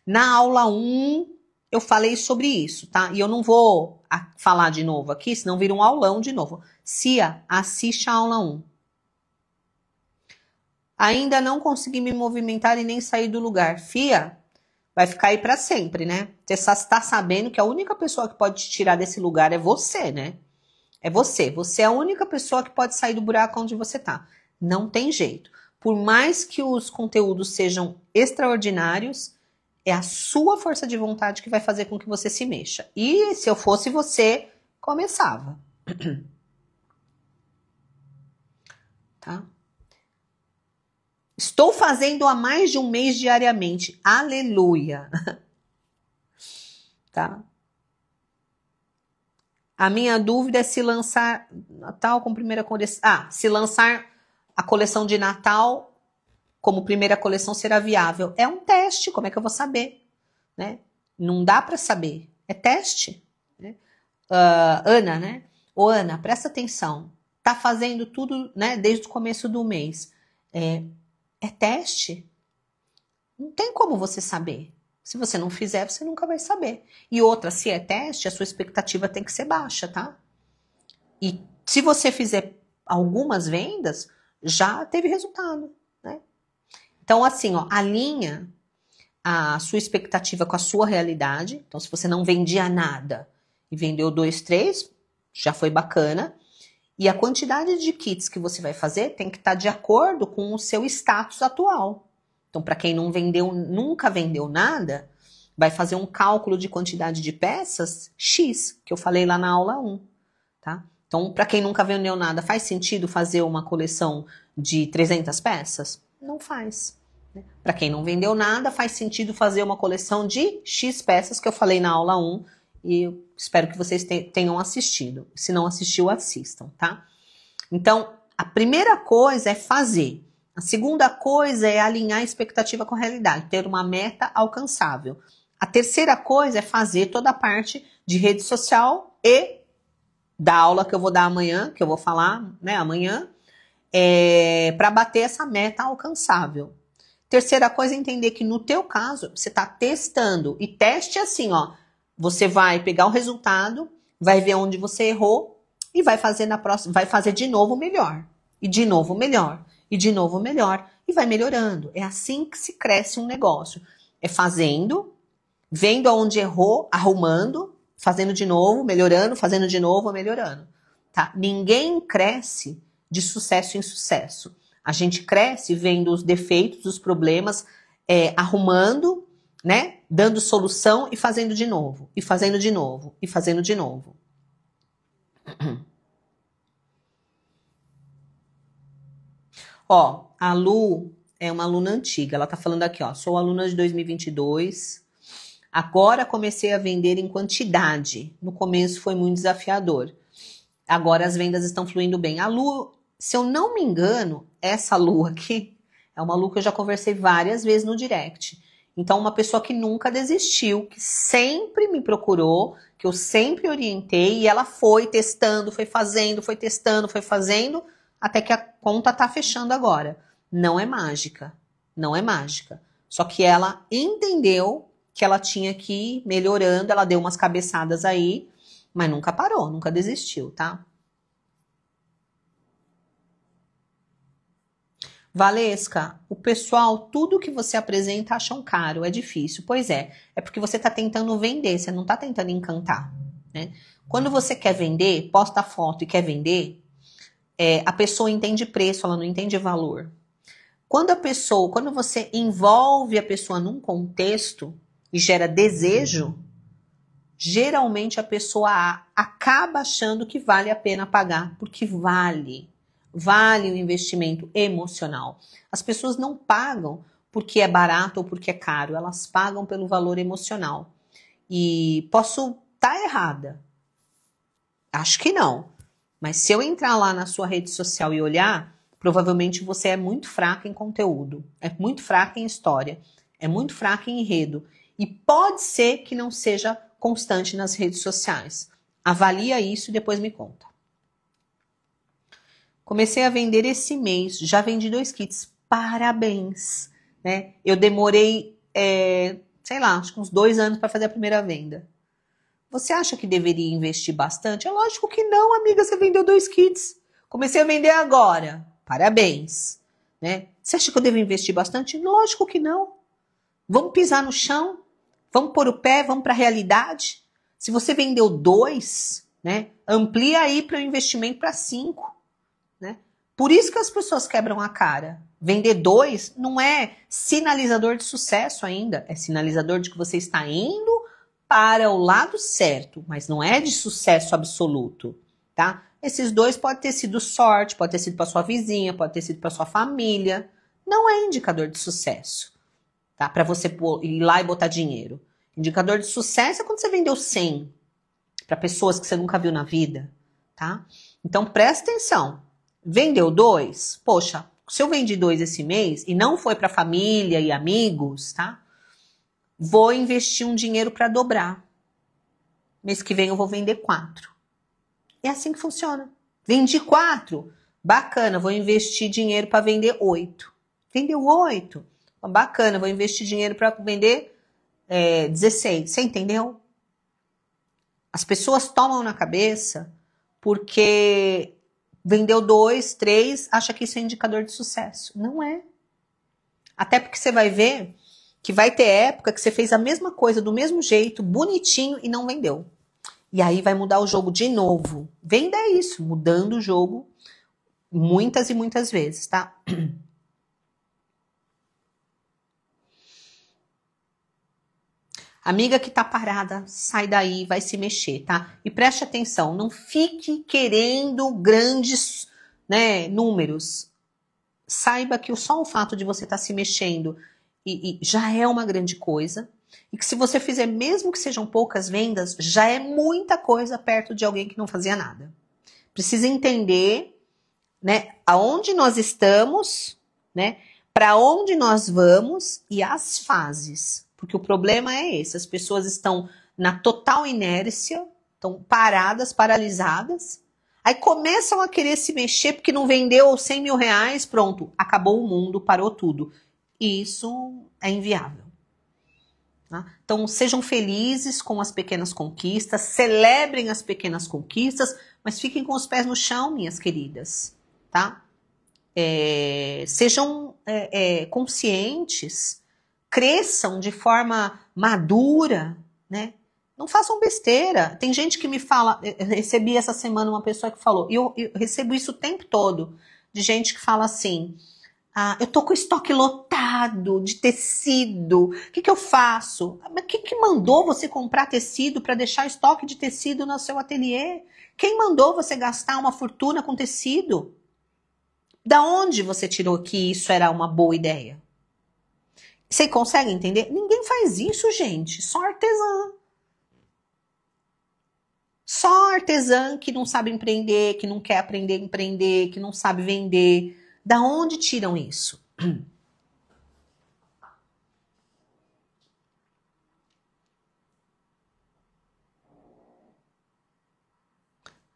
Na aula 1 eu falei sobre isso, tá? E eu não vou falar de novo aqui, senão vira um aulão de novo. Cia, assiste a aula 1. Ainda não consegui me movimentar e nem sair do lugar. Fia, vai ficar aí para sempre, né? Você só está sabendo que a única pessoa que pode te tirar desse lugar é você, né? É você. Você é a única pessoa que pode sair do buraco onde você tá. Não tem jeito. Por mais que os conteúdos sejam extraordinários, é a sua força de vontade que vai fazer com que você se mexa. E se eu fosse você, começava. Tá? Estou fazendo há mais de um mês diariamente. Aleluia. Tá? A minha dúvida é se lançar Natal com primeira coleção. Se lançar a coleção de Natal como primeira coleção será viável. É um teste, como é que eu vou saber? Né? Não dá para saber. É teste. Né? Ana, né? Ô, Ana, presta atenção. Tá fazendo tudo, né, desde o começo do mês. É teste. Não tem como você saber. Se você não fizer, você nunca vai saber. E outra, se é teste, a sua expectativa tem que ser baixa, tá? E se você fizer algumas vendas, já teve resultado, né? Então, assim, ó, alinha a sua expectativa com a sua realidade. Então, se você não vendia nada e vendeu 2, 3, já foi bacana. E a quantidade de kits que você vai fazer tem que estar de acordo com o seu status atual. Então, para quem não vendeu, nunca vendeu nada, vai fazer um cálculo de quantidade de peças X, que eu falei lá na aula 1, tá? Então, para quem nunca vendeu nada, faz sentido fazer uma coleção de 300 peças? Não faz. Para quem não vendeu nada, faz sentido fazer uma coleção de X peças, que eu falei na aula 1, e eu espero que vocês tenham assistido. Se não assistiu, assistam, tá? Então, a primeira coisa é fazer. A segunda coisa é alinhar a expectativa com a realidade, ter uma meta alcançável. A terceira coisa é fazer toda a parte de rede social e da aula que eu vou dar amanhã, que eu vou falar, né, amanhã, para bater essa meta alcançável. Terceira coisa é entender que no teu caso, você está testando. E teste assim, ó. Você vai pegar o resultado, vai ver onde você errou e vai fazer na próxima, vai fazer de novo melhor. E de novo melhor. E de novo melhor. E vai melhorando. É assim que se cresce um negócio. É fazendo, vendo aonde errou, arrumando, fazendo de novo, melhorando, fazendo de novo, melhorando. Tá? Ninguém cresce de sucesso em sucesso. A gente cresce vendo os defeitos, os problemas, arrumando, né? Dando solução e fazendo de novo. E fazendo de novo. E fazendo de novo. Ó, a Lu é uma aluna antiga. Ela tá falando aqui, ó. Sou aluna de 2022. Agora comecei a vender em quantidade. No começo foi muito desafiador. Agora as vendas estão fluindo bem. A Lu, se eu não me engano, essa Lu aqui é uma Lu que eu já conversei várias vezes no direct. Então, uma pessoa que nunca desistiu, que sempre me procurou, que eu sempre orientei, e ela foi testando, foi fazendo, foi testando, foi fazendo, até que a conta tá fechando agora. Não é mágica. Não é mágica. Só que ela entendeu que ela tinha que ir melhorando, ela deu umas cabeçadas aí, mas nunca parou, nunca desistiu, tá? Valesca, o pessoal, tudo que você apresenta acham caro, é difícil. Pois é porque você está tentando vender, você não está tentando encantar, né? Quando você quer vender, posta foto e quer vender, a pessoa entende preço, ela não entende valor. Quando você envolve a pessoa num contexto e gera desejo, geralmente a pessoa acaba achando que vale a pena pagar, porque vale o investimento emocional. As pessoas não pagam porque é barato ou porque é caro, elas pagam pelo valor emocional. E posso estar errada, acho que não, mas se eu entrar lá na sua rede social e olhar, provavelmente você é muito fraca em conteúdo, é muito fraca em história, é muito fraca em enredo, e pode ser que não seja constante nas redes sociais. Avalia isso e depois me conta. Comecei a vender esse mês, já vendi 2 kits. Parabéns! Né? Eu demorei, sei lá, acho que uns 2 anos para fazer a primeira venda. Você acha que deveria investir bastante? É lógico que não, amiga, você vendeu 2 kits. Comecei a vender agora. Parabéns! Né? Você acha que eu devo investir bastante? Lógico que não. Vamos pisar no chão? Vamos pôr o pé? Vamos para a realidade? Se você vendeu 2, né, amplia aí para o investimento para 5. Né? Por isso que as pessoas quebram a cara. Vender 2 não é sinalizador de sucesso ainda. É sinalizador de que você está indo para o lado certo, mas não é de sucesso absoluto. Tá? Esses 2 pode ter sido sorte, pode ter sido para sua vizinha, pode ter sido para sua família. Não é indicador de sucesso. Tá? Para você ir lá e botar dinheiro. Indicador de sucesso é quando você vendeu 100 para pessoas que você nunca viu na vida. Tá? Então presta atenção. Vendeu 2? Poxa, se eu vendi 2 esse mês e não foi para família e amigos, tá? Vou investir um dinheiro para dobrar. Mês que vem eu vou vender 4. É assim que funciona. Vendi 4? Bacana, vou investir dinheiro para vender 8. Vendeu 8? Bacana, vou investir dinheiro para vender 16. Você entendeu? As pessoas tomam na cabeça porque vendeu 2, 3, acha que isso é indicador de sucesso. Não é. Até porque você vai ver que vai ter época que você fez a mesma coisa do mesmo jeito, bonitinho e não vendeu. E aí vai mudar o jogo de novo. Venda é isso, mudando o jogo muitas e muitas vezes, tá? Amiga que tá parada, sai daí, vai se mexer, tá? E preste atenção, não fique querendo grandes, né, números. Saiba que só o fato de você estar se mexendo e já é uma grande coisa. E que se você fizer, mesmo que sejam poucas vendas, já é muita coisa perto de alguém que não fazia nada. Precisa entender, né, aonde nós estamos, né, para onde nós vamos e as fases. Porque o problema é esse, as pessoas estão na total inércia, estão paradas, paralisadas, aí começam a querer se mexer porque não vendeu 100 mil reais, pronto, acabou o mundo, parou tudo. E isso é inviável. Tá? Então sejam felizes com as pequenas conquistas, celebrem as pequenas conquistas, mas fiquem com os pés no chão, minhas queridas. Tá? Sejam conscientes, cresçam de forma madura, né? Não façam besteira. Tem gente que me fala, eu recebi essa semana uma pessoa que falou, e eu recebo isso o tempo todo, de gente que fala assim, eu tô com estoque lotado de tecido, o que eu faço? Mas quem que mandou você comprar tecido para deixar estoque de tecido no seu ateliê? Quem mandou você gastar uma fortuna com tecido? Da onde você tirou que isso era uma boa ideia? Você consegue entender? Ninguém faz isso, gente. Só artesã. Só artesã que não sabe empreender, que não quer aprender a empreender, que não sabe vender. Da onde tiram isso?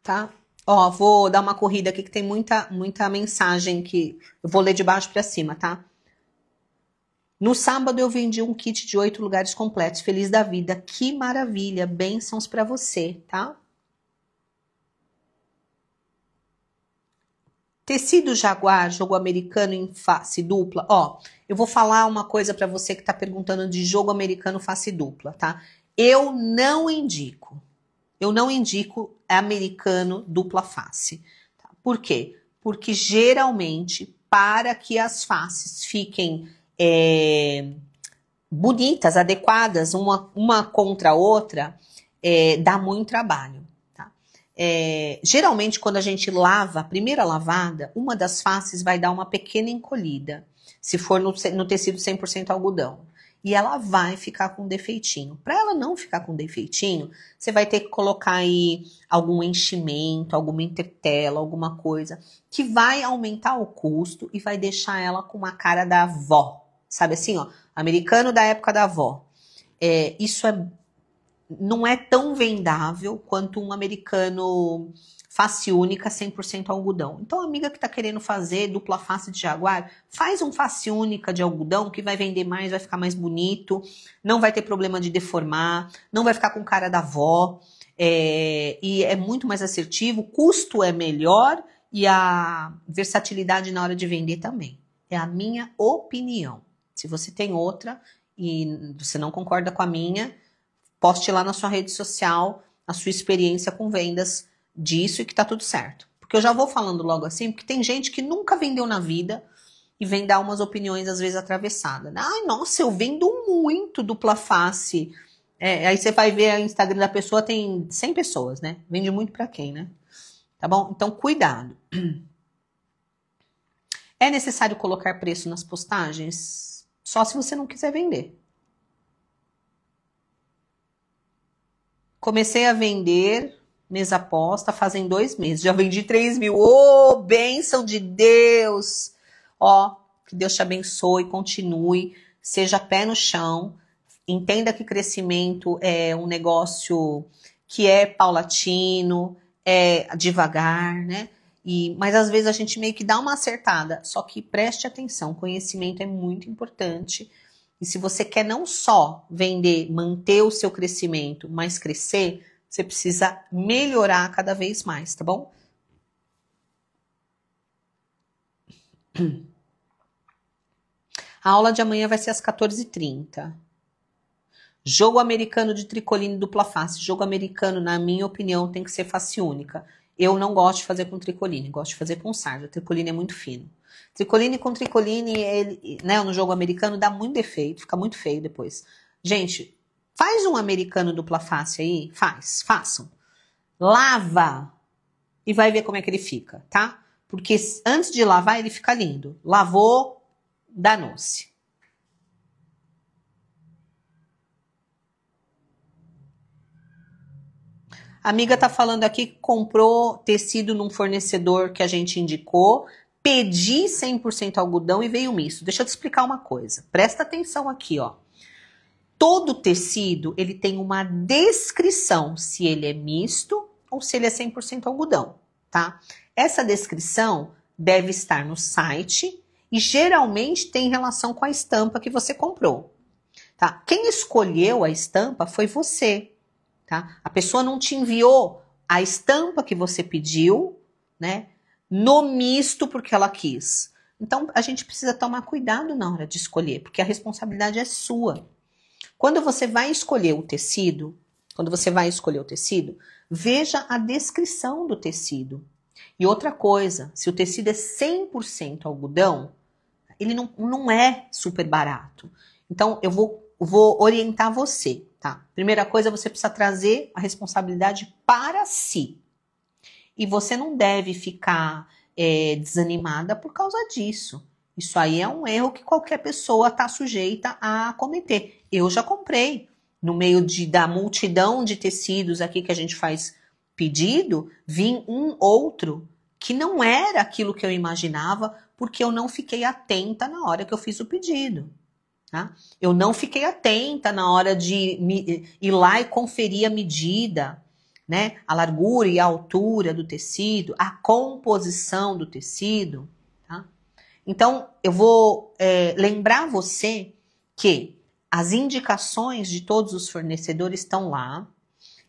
Tá? Ó, vou dar uma corrida aqui que tem muita mensagem que eu vou ler de baixo para cima, tá? No sábado eu vendi um kit de 8 lugares completos. Feliz da vida. Que maravilha. Bênçãos para você, tá? Tecido Jaguar, jogo americano em face dupla. Ó, eu vou falar uma coisa para você que tá perguntando de jogo americano face dupla, tá? Eu não indico. Eu não indico americano dupla face. Tá? Por quê? Porque geralmente, para que as faces fiquem bonitas, adequadas, uma contra a outra, dá muito trabalho. Tá? Geralmente, quando a gente lava, a primeira lavada, uma das faces vai dar uma pequena encolhida, se for no tecido 100% algodão. E ela vai ficar com defeitinho. Para ela não ficar com defeitinho, você vai ter que colocar aí algum enchimento, alguma entretela, alguma coisa, que vai aumentar o custo e vai deixar ela com uma cara da avó. Sabe assim, ó, americano da época da avó. Isso não é tão vendável quanto um americano face única 100% algodão. Então, a amiga que está querendo fazer dupla face de jaguar, faz um face única de algodão que vai vender mais, vai ficar mais bonito, não vai ter problema de deformar, não vai ficar com cara da avó, e é muito mais assertivo, o custo é melhor e a versatilidade na hora de vender também. É a minha opinião. Se você tem outra e você não concorda com a minha, poste lá na sua rede social a sua experiência com vendas disso e que tá tudo certo. Porque eu já vou falando logo assim, porque tem gente que nunca vendeu na vida e vem dar umas opiniões às vezes atravessadas. Ai, nossa, eu vendo muito dupla face. Aí você vai ver o Instagram da pessoa, tem 100 pessoas, né? Vende muito pra quem, né? Tá bom? Então, cuidado. É necessário colocar preço nas postagens? Só se você não quiser vender. Comecei a vender mês aposta, fazem 2 meses. Já vendi 3 mil. Ô, bênção de Deus! Ó, que Deus te abençoe, continue, seja pé no chão. Entenda que crescimento é um negócio que é paulatino, é devagar, né? Mas às vezes a gente meio que dá uma acertada. Só que preste atenção, conhecimento é muito importante. E se você quer não só vender, manter o seu crescimento, mas crescer, você precisa melhorar cada vez mais, tá bom? A aula de amanhã vai ser às 14h30. Jogo americano de tricoline dupla face. Jogo americano, na minha opinião, tem que ser face única. Eu não gosto de fazer com tricoline, gosto de fazer com sarja. Tricoline é muito fino. Tricoline com tricoline, né, no jogo americano dá muito defeito, fica muito feio depois. Gente, faz um americano dupla face aí, façam. Lava e vai ver como é que ele fica, tá? Porque antes de lavar ele fica lindo. Lavou, danou-se. A amiga tá falando aqui que comprou tecido num fornecedor que a gente indicou, pedi 100% algodão e veio misto. Deixa eu te explicar uma coisa. Presta atenção aqui, ó. Todo tecido, ele tem uma descrição se ele é misto ou se ele é 100% algodão, tá? Essa descrição deve estar no site e geralmente tem relação com a estampa que você comprou, tá? Quem escolheu a estampa foi você. Tá? A pessoa não te enviou a estampa que você pediu, né, no misto porque ela quis. Então, a gente precisa tomar cuidado na hora de escolher, porque a responsabilidade é sua. Quando você vai escolher o tecido, veja a descrição do tecido. E outra coisa, se o tecido é 100% algodão, ele não é super barato. Então, eu vou orientar você. Tá. Primeira coisa, você precisa trazer a responsabilidade para si. E você não deve ficar desanimada por causa disso. Isso aí é um erro que qualquer pessoa está sujeita a cometer. Eu já comprei. No meio da multidão de tecidos aqui que a gente faz pedido, vim um outro que não era aquilo que eu imaginava, porque eu não fiquei atenta na hora que eu fiz o pedido. Tá? Eu não fiquei atenta na hora de ir lá e conferir a medida, né? A largura e a altura do tecido, a composição do tecido. Tá? Então, eu vou lembrar você que as indicações de todos os fornecedores estão lá.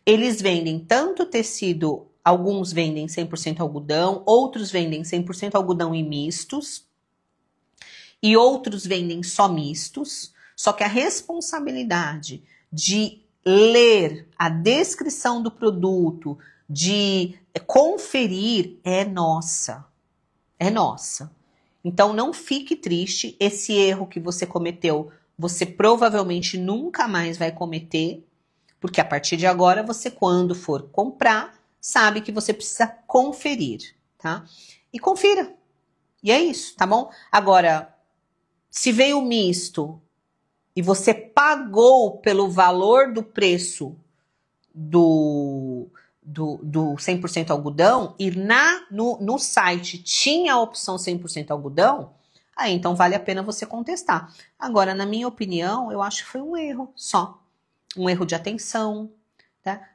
Eles vendem tanto tecido, alguns vendem 100% algodão, outros vendem 100% algodão e mistos. E outros vendem só mistos, só que a responsabilidade de ler a descrição do produto, de conferir, é nossa. É nossa. Então não fique triste, esse erro que você cometeu, você provavelmente nunca mais vai cometer, porque a partir de agora você, quando for comprar, sabe que você precisa conferir, tá? E confira. E é isso, tá bom? Agora, se veio misto e você pagou pelo valor do preço do 100% algodão e no site tinha a opção 100% algodão, aí então vale a pena você contestar. Agora, na minha opinião, eu acho que foi um erro só. Um erro de atenção, tá?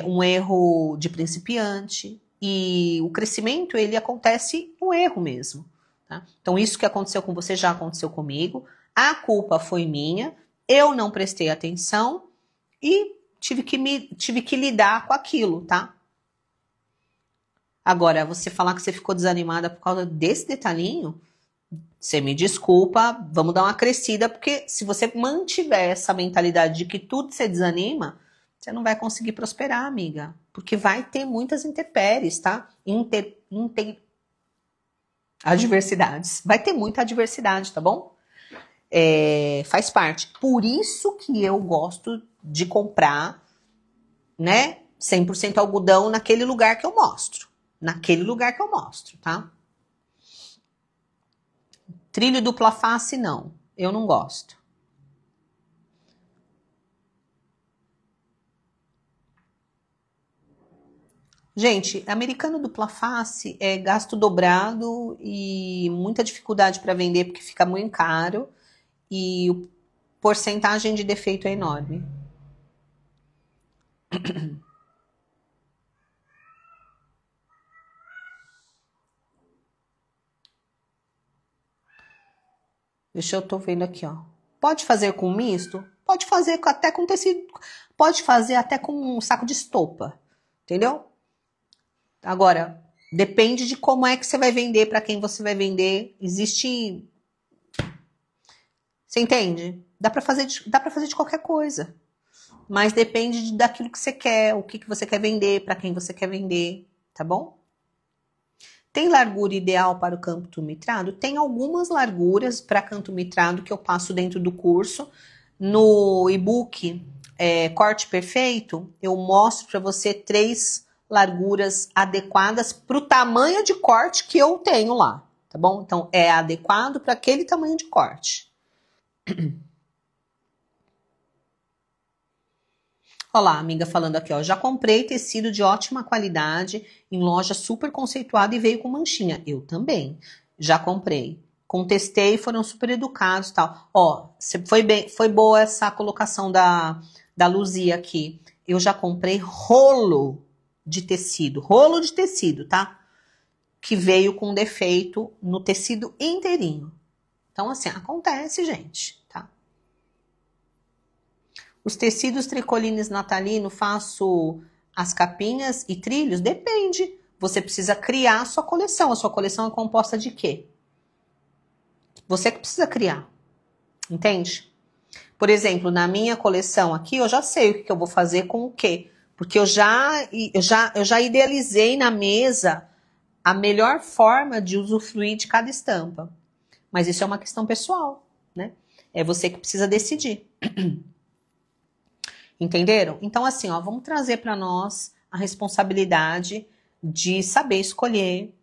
Um erro de principiante. E o crescimento, ele acontece no erro mesmo. Tá? Então, isso que aconteceu com você já aconteceu comigo. A culpa foi minha. Eu não prestei atenção e tive que lidar com aquilo, tá? Agora, você falar que você ficou desanimada por causa desse detalhinho, você me desculpa, vamos dar uma crescida, porque se você mantiver essa mentalidade de que tudo você desanima, você não vai conseguir prosperar, amiga. Porque vai ter muitas intempéries, tá? Adversidades. Vai ter muita adversidade, tá bom? Faz parte. Por isso que eu gosto de comprar, né, 100% algodão naquele lugar que eu mostro. Naquele lugar que eu mostro, tá? Trilho dupla face, não. Eu não gosto. Gente, americano dupla face é gasto dobrado e muita dificuldade para vender porque fica muito caro e a porcentagem de defeito é enorme. Deixa eu tô vendo aqui, ó. Pode fazer com misto? Pode fazer até com tecido, pode fazer até com um saco de estopa, entendeu? Agora, depende de como é que você vai vender, para quem você vai vender. Você entende? Dá para fazer de qualquer coisa. Mas depende daquilo que você quer, o que você quer vender, para quem você quer vender, tá bom? Tem largura ideal para o canto mitrado? Tem algumas larguras para canto mitrado que eu passo dentro do curso. No e-book Corte Perfeito, eu mostro para você 3 larguras adequadas para o tamanho de corte que eu tenho lá, tá bom? Então, é adequado para aquele tamanho de corte. Olha lá, amiga falando aqui, ó. Já comprei tecido de ótima qualidade em loja super conceituada e veio com manchinha. Eu também. Já comprei. Contestei, foram super educados e tal. Ó, foi boa essa colocação da Luzia aqui. Eu já comprei rolo de tecido, tá? Que veio com defeito no tecido inteirinho. Então, assim, acontece, gente, tá? Os tecidos tricolines natalino, faço as capinhas e trilhos? Depende. Você precisa criar a sua coleção. A sua coleção é composta de quê? Você que precisa criar. Entende? Por exemplo, na minha coleção aqui, eu já sei o que eu vou fazer com o quê. Porque eu já idealizei na mesa a melhor forma de usufruir de cada estampa. Mas isso é uma questão pessoal, né? É você que precisa decidir. Entenderam? Então, assim, ó, vamos trazer para nós a responsabilidade de saber escolher,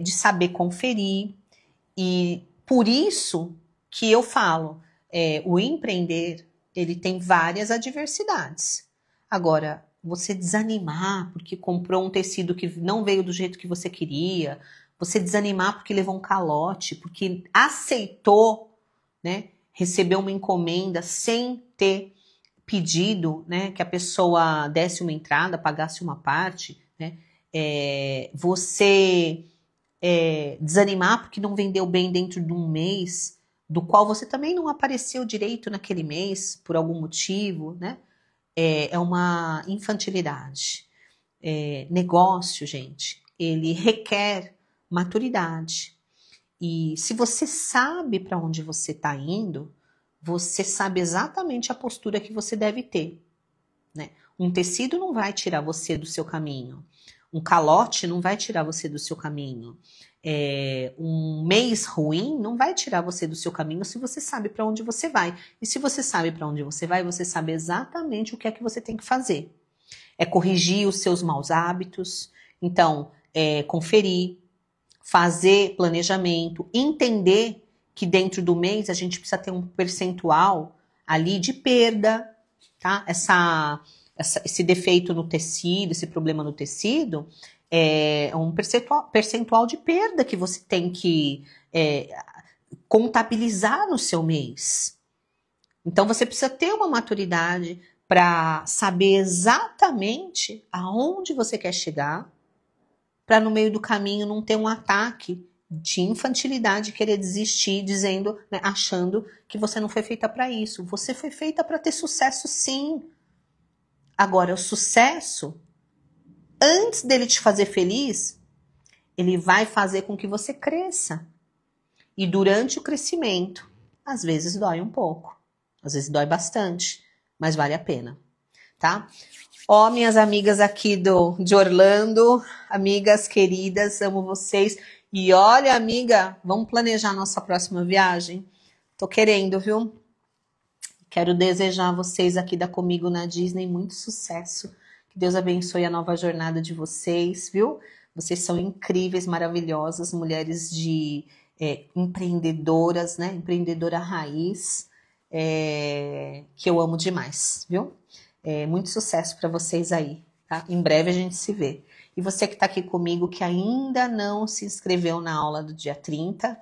de saber conferir. E por isso que eu falo, o empreender, ele tem várias adversidades. Agora, você desanimar porque comprou um tecido que não veio do jeito que você queria, você desanimar porque levou um calote, porque aceitou, né, receber uma encomenda sem ter pedido, né, que a pessoa desse uma entrada, pagasse uma parte, né, você desanimar porque não vendeu bem dentro de um mês, do qual você também não apareceu direito naquele mês, por algum motivo, né, é uma infantilidade. Negócio, gente, ele requer maturidade. E se você sabe para onde você está indo, você sabe exatamente a postura que você deve ter, né? Um tecido não vai tirar você do seu caminho. Um calote não vai tirar você do seu caminho. Um mês ruim não vai tirar você do seu caminho se você sabe para onde você vai. E se você sabe para onde você vai, você sabe exatamente o que é que você tem que fazer. É corrigir os seus maus hábitos. Então, conferir, fazer planejamento, entender que dentro do mês a gente precisa ter um percentual ali de perda, tá? Esse defeito no tecido, esse problema no tecido, é um percentual de perda que você tem que contabilizar no seu mês. Então você precisa ter uma maturidade para saber exatamente aonde você quer chegar, para no meio do caminho não ter um ataque de infantilidade, querer desistir, dizendo, né, achando que você não foi feita para isso. Você foi feita para ter sucesso, sim. Agora, o sucesso, antes dele te fazer feliz, ele vai fazer com que você cresça. E durante o crescimento, às vezes dói um pouco, às vezes dói bastante, mas vale a pena, tá? Ó, minhas amigas aqui de Orlando, amigas queridas, amo vocês. E olha, amiga, vamos planejar nossa próxima viagem? Tô querendo, viu? Quero desejar a vocês aqui da Comigo na Disney muito sucesso. Que Deus abençoe a nova jornada de vocês, viu? Vocês são incríveis, maravilhosas, mulheres empreendedoras, né? Empreendedora raiz, que eu amo demais, viu? Muito sucesso para vocês aí, tá? Em breve a gente se vê. E você que está aqui comigo, que ainda não se inscreveu na aula do dia 30,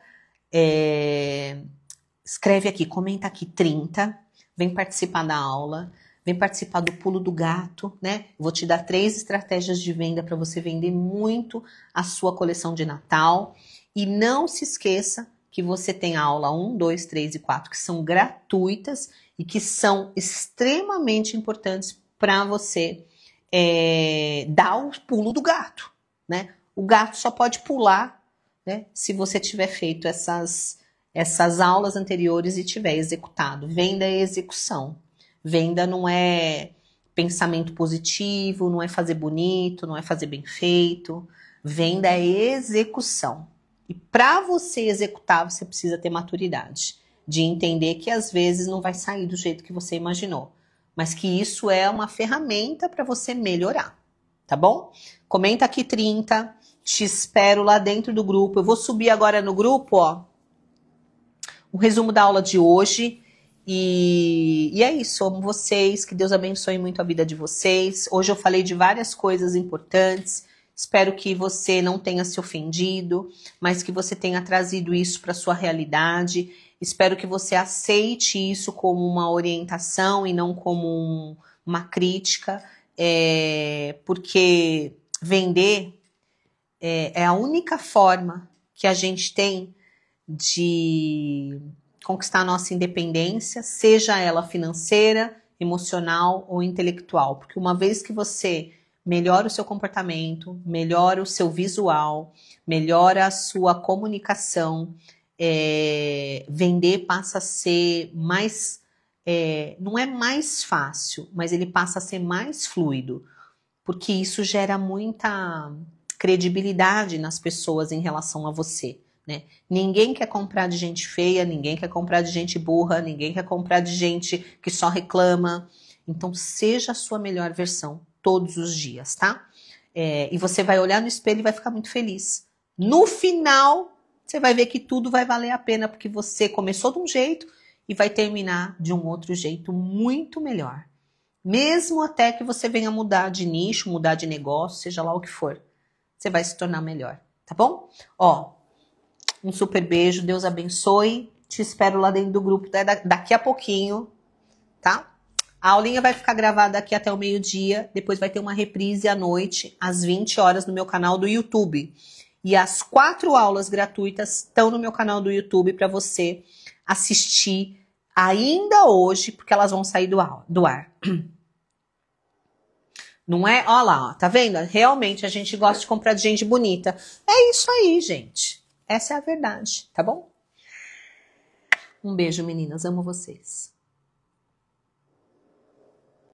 escreve aqui, comenta aqui 30, vem participar da aula, vem participar do pulo do gato, né? Vou te dar 3 estratégias de venda para você vender muito a sua coleção de Natal. E não se esqueça que você tem a aula 1, 2, 3 e 4, que são gratuitas e que são extremamente importantes para você dar o pulo do gato, né? O gato só pode pular, né, se você tiver feito essas essas aulas anteriores e tiver executado. Venda é execução. Venda não é pensamento positivo, não é fazer bonito, não é fazer bem feito. Venda é execução. E para você executar, você precisa ter maturidade, de entender que às vezes não vai sair do jeito que você imaginou, mas que isso é uma ferramenta para você melhorar, tá bom? Comenta aqui 30, te espero lá dentro do grupo. Eu vou subir agora no grupo, ó, o resumo da aula de hoje. E é isso, amo vocês, que Deus abençoe muito a vida de vocês. Hoje eu falei de várias coisas importantes. Espero que você não tenha se ofendido, mas que você tenha trazido isso para sua realidade. Espero que você aceite isso como uma orientação e não como uma crítica, porque vender é a única forma que a gente tem de conquistar a nossa independência, seja ela financeira, emocional ou intelectual. Porque uma vez que você melhora o seu comportamento, melhora o seu visual, melhora a sua comunicação, vender passa a ser mais, não é mais fácil, mas ele passa a ser mais fluido, porque isso gera muita credibilidade nas pessoas em relação a você, né? Ninguém quer comprar de gente feia, ninguém quer comprar de gente burra, ninguém quer comprar de gente que só reclama. Então seja a sua melhor versão todos os dias, tá? E você vai olhar no espelho e vai ficar muito feliz. No final, você vai ver que tudo vai valer a pena, porque você começou de um jeito e vai terminar de um outro jeito muito melhor. Mesmo até que você venha mudar de nicho, mudar de negócio, seja lá o que for, você vai se tornar melhor, tá bom? Ó, um super beijo, Deus abençoe. Te espero lá dentro do grupo daqui a pouquinho, tá? A aulinha vai ficar gravada aqui até o meio-dia, depois vai ter uma reprise à noite, às 20 horas, no meu canal do YouTube. E as 4 aulas gratuitas estão no meu canal do YouTube para você assistir ainda hoje, porque elas vão sair do ar. Não é? Olha lá, ó, tá vendo? Realmente a gente gosta de comprar de gente bonita. É isso aí, gente. Essa é a verdade, tá bom? Um beijo, meninas. Amo vocês.